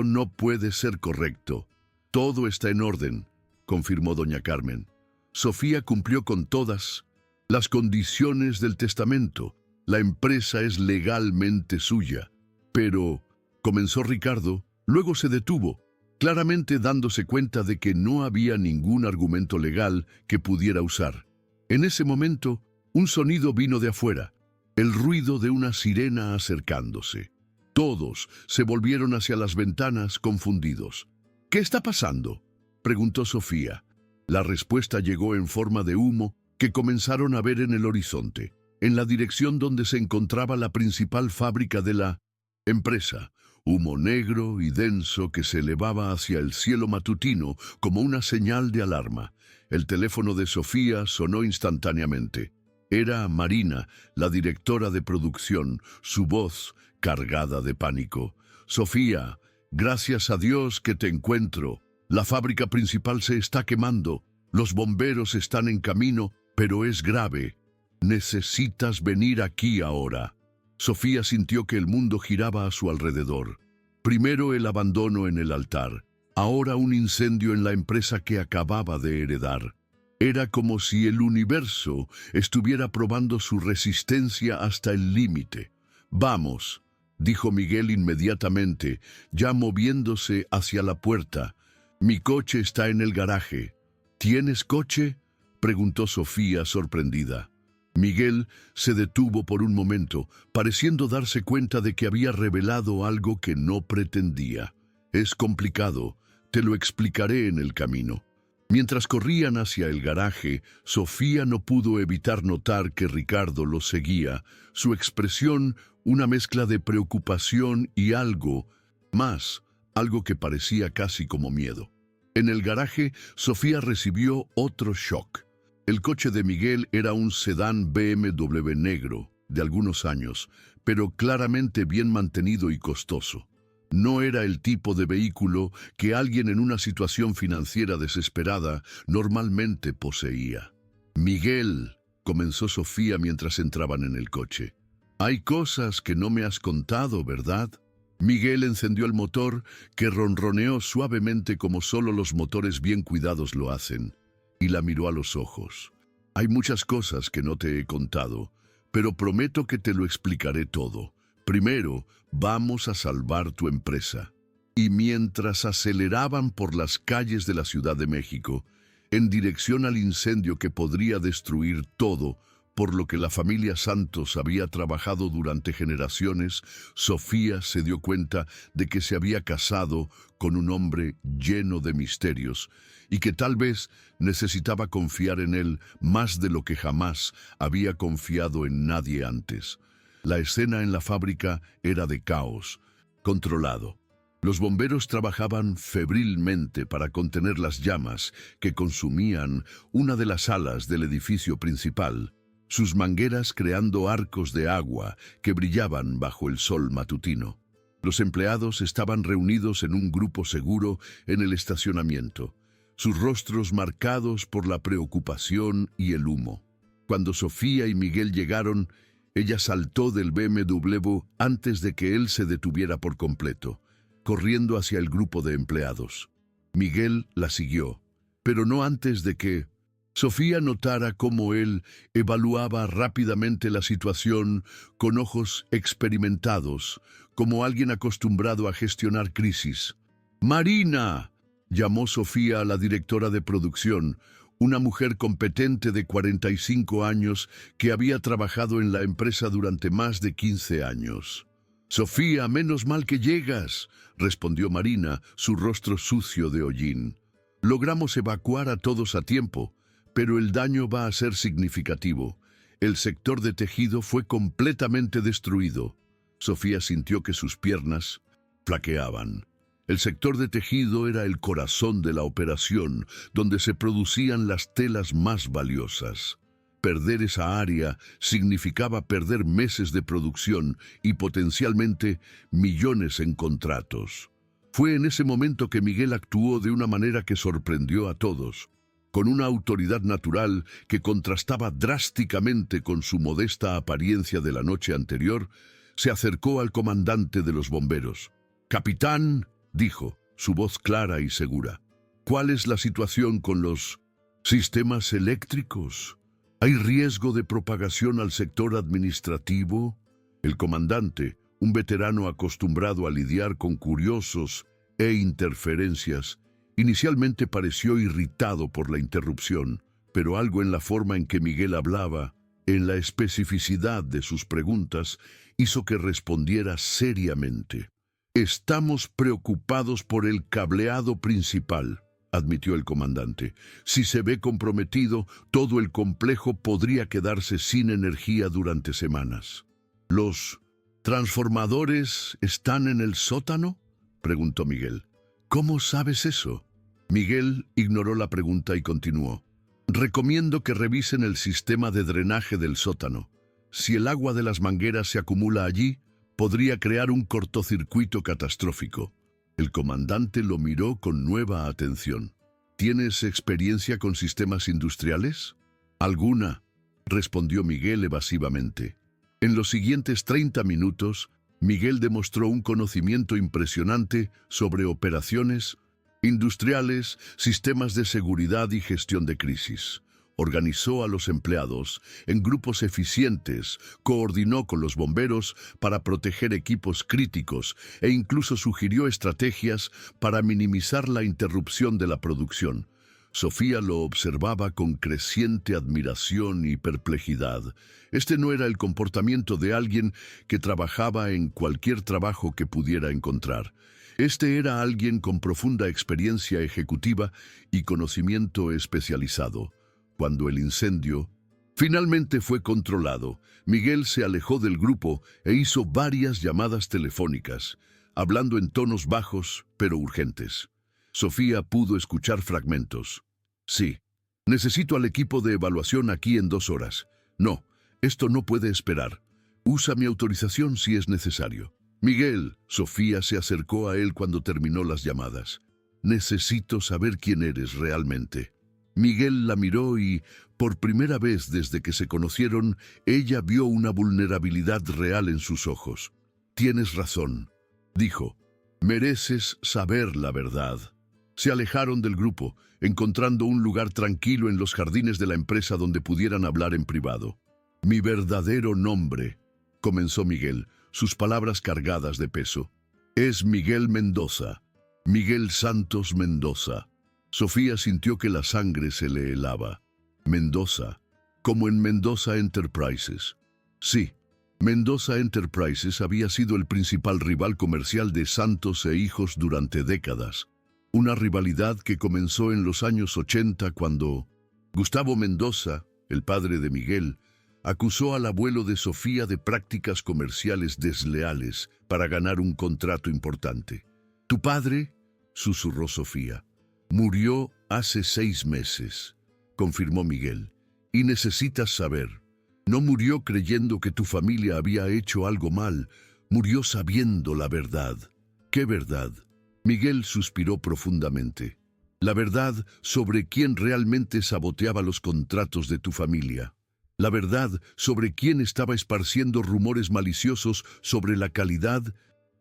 no puede ser correcto». «Todo está en orden», confirmó doña Carmen. «Sofía cumplió con todas las condiciones del testamento. La empresa es legalmente suya». «Pero», comenzó Ricardo, luego se detuvo, claramente dándose cuenta de que no había ningún argumento legal que pudiera usar. En ese momento, un sonido vino de afuera, el ruido de una sirena acercándose. Todos se volvieron hacia las ventanas confundidos. «¿Qué está pasando?», preguntó Sofía. La respuesta llegó en forma de humo que comenzaron a ver en el horizonte, en la dirección donde se encontraba la principal fábrica de la empresa, humo negro y denso que se elevaba hacia el cielo matutino como una señal de alarma. El teléfono de Sofía sonó instantáneamente. Era Marina, la directora de producción, su voz cargada de pánico. «Sofía, gracias a Dios que te encuentro. La fábrica principal se está quemando. Los bomberos están en camino, pero es grave. Necesitas venir aquí ahora». Sofía sintió que el mundo giraba a su alrededor. Primero el abandono en el altar, ahora un incendio en la empresa que acababa de heredar. Era como si el universo estuviera probando su resistencia hasta el límite. «Vamos», dijo Miguel inmediatamente, ya moviéndose hacia la puerta. «Mi coche está en el garaje». «¿Tienes coche?», preguntó Sofía sorprendida. Miguel se detuvo por un momento, pareciendo darse cuenta de que había revelado algo que no pretendía. «Es complicado, te lo explicaré en el camino». Mientras corrían hacia el garaje, Sofía no pudo evitar notar que Ricardo los seguía, su expresión una mezcla de preocupación y algo más, algo que parecía casi como miedo. En el garaje, Sofía recibió otro shock. El coche de Miguel era un sedán BMW negro, de algunos años, pero claramente bien mantenido y costoso. No era el tipo de vehículo que alguien en una situación financiera desesperada normalmente poseía. Miguel, comenzó Sofía mientras entraban en el coche. Hay cosas que no me has contado, ¿verdad? Miguel encendió el motor, que ronroneó suavemente como solo los motores bien cuidados lo hacen, y la miró a los ojos. Hay muchas cosas que no te he contado, pero prometo que te lo explicaré todo. Primero, vamos a salvar tu empresa. Y mientras aceleraban por las calles de la Ciudad de México, en dirección al incendio que podría destruir todo, por lo que la familia Santos había trabajado durante generaciones, Sofía se dio cuenta de que se había casado con un hombre lleno de misterios y que tal vez necesitaba confiar en él más de lo que jamás había confiado en nadie antes. La escena en la fábrica era de caos, controlado. Los bomberos trabajaban febrilmente para contener las llamas que consumían una de las alas del edificio principal, sus mangueras creando arcos de agua que brillaban bajo el sol matutino. Los empleados estaban reunidos en un grupo seguro en el estacionamiento, sus rostros marcados por la preocupación y el humo. Cuando Sofía y Miguel llegaron, ella saltó del BMW antes de que él se detuviera por completo, corriendo hacia el grupo de empleados. Miguel la siguió, pero no antes de que Sofía notara cómo él evaluaba rápidamente la situación con ojos experimentados, como alguien acostumbrado a gestionar crisis. «¡Marina!», llamó Sofía a la directora de producción, una mujer competente de 45 años que había trabajado en la empresa durante más de 15 años. «Sofía, menos mal que llegas», respondió Marina, su rostro sucio de hollín. «Logramos evacuar a todos a tiempo, pero el daño va a ser significativo. El sector de tejido fue completamente destruido». Sofía sintió que sus piernas flaqueaban. El sector de tejido era el corazón de la operación, donde se producían las telas más valiosas. Perder esa área significaba perder meses de producción y potencialmente millones en contratos. Fue en ese momento que Miguel actuó de una manera que sorprendió a todos. Con una autoridad natural que contrastaba drásticamente con su modesta apariencia de la noche anterior, se acercó al comandante de los bomberos. «Capitán», dijo, su voz clara y segura, «¿cuál es la situación con los sistemas eléctricos? ¿Hay riesgo de propagación al sector administrativo?» El comandante, un veterano acostumbrado a lidiar con curiosos e interferencias, inicialmente pareció irritado por la interrupción, pero algo en la forma en que Miguel hablaba, en la especificidad de sus preguntas, hizo que respondiera seriamente. «Estamos preocupados por el cableado principal», admitió el comandante. «Si se ve comprometido, todo el complejo podría quedarse sin energía durante semanas». «¿Los transformadores están en el sótano?», preguntó Miguel. «¿Cómo sabes eso?». Miguel ignoró la pregunta y continuó. «Recomiendo que revisen el sistema de drenaje del sótano. Si el agua de las mangueras se acumula allí, podría crear un cortocircuito catastrófico». El comandante lo miró con nueva atención. «¿Tienes experiencia con sistemas industriales?». «Alguna», respondió Miguel evasivamente. En los siguientes 30 minutos, Miguel demostró un conocimiento impresionante sobre operaciones industriales, sistemas de seguridad y gestión de crisis. Organizó a los empleados en grupos eficientes, coordinó con los bomberos para proteger equipos críticos e incluso sugirió estrategias para minimizar la interrupción de la producción. Sofía lo observaba con creciente admiración y perplejidad. Este no era el comportamiento de alguien que trabajaba en cualquier trabajo que pudiera encontrar. Este era alguien con profunda experiencia ejecutiva y conocimiento especializado. Cuando el incendio finalmente fue controlado, Miguel se alejó del grupo e hizo varias llamadas telefónicas, hablando en tonos bajos pero urgentes. Sofía pudo escuchar fragmentos. «Sí, necesito al equipo de evaluación aquí en 2 horas. No, esto no puede esperar. Usa mi autorización si es necesario». Miguel, Sofía se acercó a él cuando terminó las llamadas. Necesito saber quién eres realmente. Miguel la miró y, por primera vez desde que se conocieron, ella vio una vulnerabilidad real en sus ojos. Tienes razón, dijo. Mereces saber la verdad. Se alejaron del grupo, encontrando un lugar tranquilo en los jardines de la empresa donde pudieran hablar en privado. Mi verdadero nombre, comenzó Miguel, sus palabras cargadas de peso, es Miguel Mendoza, Miguel Santos Mendoza. Sofía sintió que la sangre se le helaba. Mendoza, como en Mendoza Enterprises. Sí, Mendoza Enterprises había sido el principal rival comercial de Santos e Hijos durante décadas. Una rivalidad que comenzó en los años 80 cuando Gustavo Mendoza, el padre de Miguel, acusó al abuelo de Sofía de prácticas comerciales desleales para ganar un contrato importante. «Tu padre», susurró Sofía, «murió hace 6 meses», confirmó Miguel, «y necesitas saber. No murió creyendo que tu familia había hecho algo mal, murió sabiendo la verdad». «¿Qué verdad?». Miguel suspiró profundamente. «La verdad sobre quién realmente saboteaba los contratos de tu familia. La verdad sobre quién estaba esparciendo rumores maliciosos sobre la calidad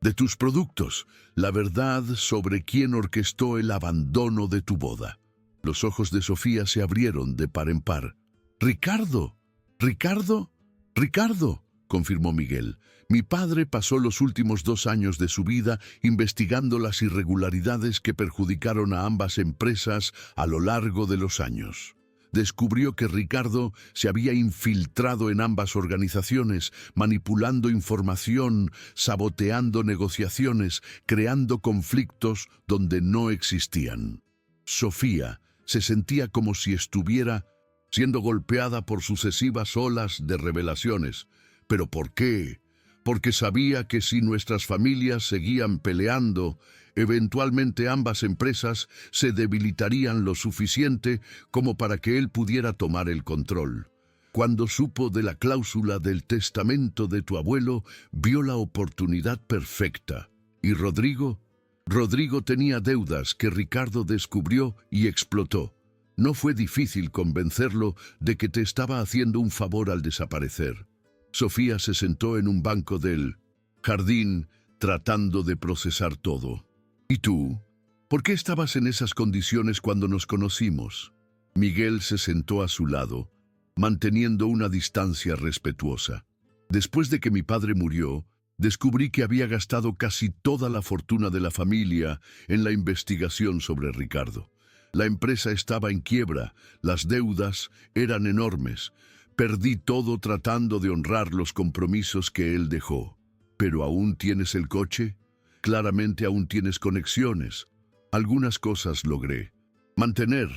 de tus productos. La verdad sobre quién orquestó el abandono de tu boda». Los ojos de Sofía se abrieron de par en par. «¡Ricardo! ¡Ricardo! ¡Ricardo!», confirmó Miguel. «Mi padre pasó los últimos 2 años de su vida investigando las irregularidades que perjudicaron a ambas empresas a lo largo de los años. Descubrió que Ricardo se había infiltrado en ambas organizaciones, manipulando información, saboteando negociaciones, creando conflictos donde no existían». Sofía se sentía como si estuviera siendo golpeada por sucesivas olas de revelaciones. ¿Pero por qué? Porque sabía que si nuestras familias seguían peleando, eventualmente ambas empresas se debilitarían lo suficiente como para que él pudiera tomar el control. Cuando supo de la cláusula del testamento de tu abuelo, vio la oportunidad perfecta. ¿Y Rodrigo? Rodrigo tenía deudas que Ricardo descubrió y explotó. No fue difícil convencerlo de que te estaba haciendo un favor al desaparecer. Sofía se sentó en un banco del jardín tratando de procesar todo. ¿Y tú? ¿Por qué estabas en esas condiciones cuando nos conocimos? Miguel se sentó a su lado, manteniendo una distancia respetuosa. Después de que mi padre murió, descubrí que había gastado casi toda la fortuna de la familia en la investigación sobre Ricardo. La empresa estaba en quiebra, las deudas eran enormes. Perdí todo tratando de honrar los compromisos que él dejó. ¿Pero aún tienes el coche? Claramente aún tienes conexiones. Algunas cosas logré mantener,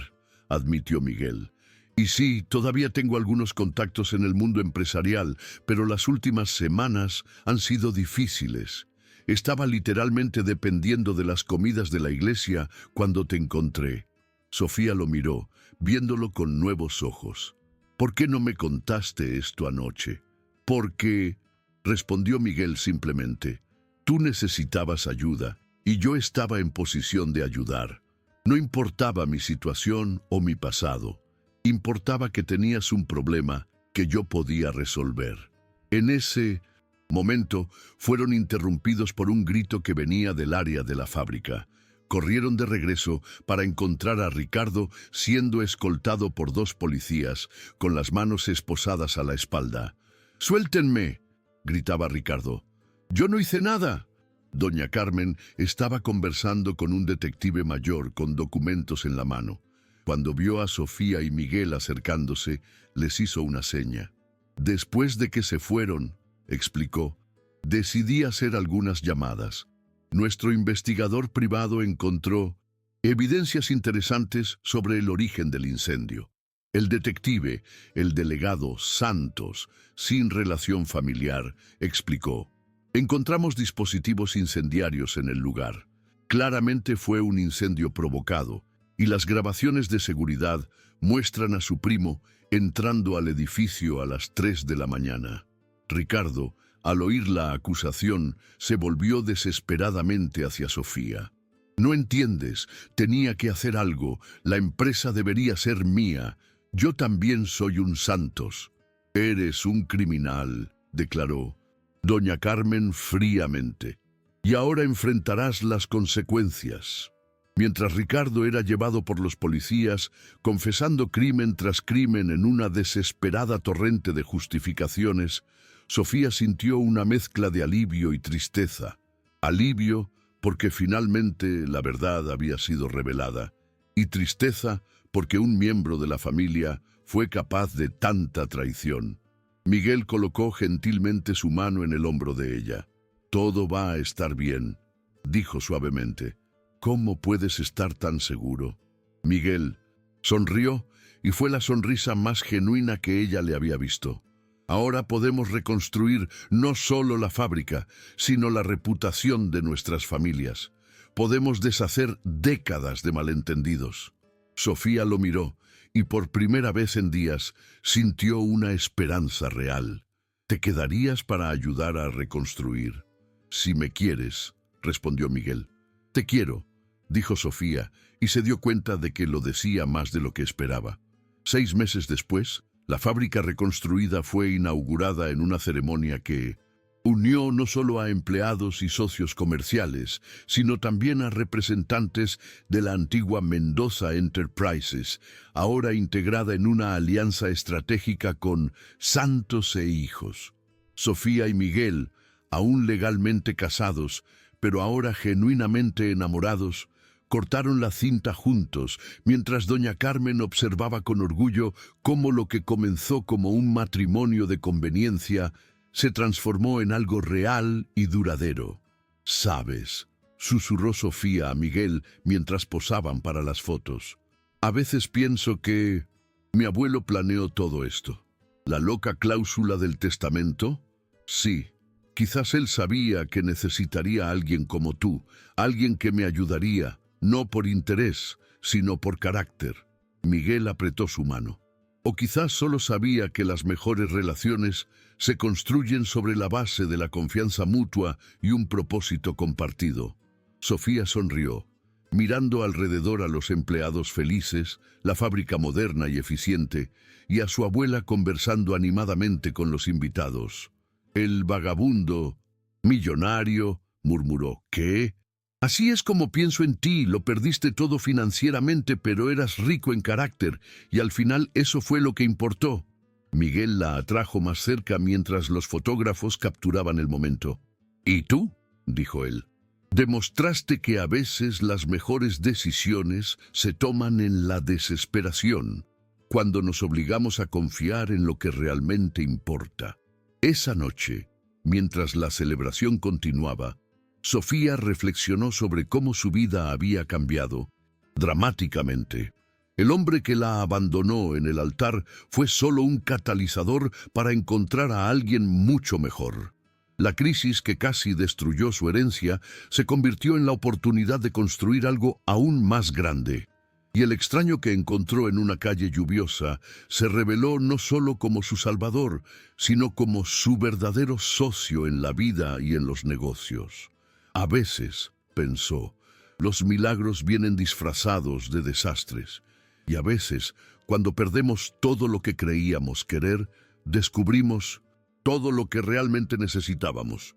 admitió Miguel. Y sí, todavía tengo algunos contactos en el mundo empresarial, pero las últimas semanas han sido difíciles. Estaba literalmente dependiendo de las comidas de la iglesia cuando te encontré. Sofía lo miró, viéndolo con nuevos ojos. ¿Por qué no me contaste esto anoche? Porque, respondió Miguel simplemente, tú necesitabas ayuda y yo estaba en posición de ayudar. No importaba mi situación o mi pasado. Importaba que tenías un problema que yo podía resolver. En ese momento fueron interrumpidos por un grito que venía del área de la fábrica. Corrieron de regreso para encontrar a Ricardo siendo escoltado por 2 policías con las manos esposadas a la espalda. «¡Suéltenme!», gritaba Ricardo. «¡Yo no hice nada!». Doña Carmen estaba conversando con un detective mayor con documentos en la mano. Cuando vio a Sofía y Miguel acercándose, les hizo una seña. «Después de que se fueron», explicó, «decidí hacer algunas llamadas. Nuestro investigador privado encontró evidencias interesantes sobre el origen del incendio. El detective, el delegado Santos, sin relación familiar, explicó. Encontramos dispositivos incendiarios en el lugar. Claramente fue un incendio provocado, y las grabaciones de seguridad muestran a su primo entrando al edificio a las 3 de la mañana. Ricardo, al oír la acusación, se volvió desesperadamente hacia Sofía. «No entiendes, tenía que hacer algo, la empresa debería ser mía. Yo también soy un Santos». «Eres un criminal», declaró doña Carmen fríamente. «Y ahora enfrentarás las consecuencias». Mientras Ricardo era llevado por los policías, confesando crimen tras crimen en una desesperada torrente de justificaciones, Sofía sintió una mezcla de alivio y tristeza. Alivio porque finalmente la verdad había sido revelada, y tristeza porque un miembro de la familia fue capaz de tanta traición. Miguel colocó gentilmente su mano en el hombro de ella. «Todo va a estar bien», dijo suavemente. «¿Cómo puedes estar tan seguro?» Miguel sonrió y fue la sonrisa más genuina que ella le había visto. «Ahora podemos reconstruir no solo la fábrica, sino la reputación de nuestras familias. Podemos deshacer décadas de malentendidos». Sofía lo miró y por primera vez en días sintió una esperanza real. «¿Te quedarías para ayudar a reconstruir?» «Si me quieres», respondió Miguel. «Te quiero», dijo Sofía, y se dio cuenta de que lo decía más de lo que esperaba. 6 meses después, la fábrica reconstruida fue inaugurada en una ceremonia que unió no solo a empleados y socios comerciales, sino también a representantes de la antigua Mendoza Enterprises, ahora integrada en una alianza estratégica con Santos e Hijos. Sofía y Miguel, aún legalmente casados, pero ahora genuinamente enamorados, cortaron la cinta juntos, mientras doña Carmen observaba con orgullo cómo lo que comenzó como un matrimonio de conveniencia se transformó en algo real y duradero. «¿Sabes?», susurró Sofía a Miguel mientras posaban para las fotos. «A veces pienso que mi abuelo planeó todo esto. ¿La loca cláusula del testamento? Sí. Quizás él sabía que necesitaría a alguien como tú, alguien que me ayudaría, no por interés, sino por carácter». Miguel apretó su mano. «O quizás solo sabía que las mejores relaciones se construyen sobre la base de la confianza mutua y un propósito compartido». Sofía sonrió, mirando alrededor a los empleados felices, la fábrica moderna y eficiente, y a su abuela conversando animadamente con los invitados. «El vagabundo millonario», murmuró. «¿Qué? Así es como pienso en ti, lo perdiste todo financieramente, pero eras rico en carácter, y al final eso fue lo que importó». Miguel la atrajo más cerca mientras los fotógrafos capturaban el momento. «¿Y tú?», dijo él. «Demostraste que a veces las mejores decisiones se toman en la desesperación, cuando nos obligamos a confiar en lo que realmente importa». Esa noche, mientras la celebración continuaba, Sofía reflexionó sobre cómo su vida había cambiado dramáticamente. El hombre que la abandonó en el altar fue solo un catalizador para encontrar a alguien mucho mejor. La crisis que casi destruyó su herencia se convirtió en la oportunidad de construir algo aún más grande. Y el extraño que encontró en una calle lluviosa se reveló no solo como su salvador, sino como su verdadero socio en la vida y en los negocios. «A veces», pensó, «los milagros vienen disfrazados de desastres, y a veces, cuando perdemos todo lo que creíamos querer, descubrimos todo lo que realmente necesitábamos».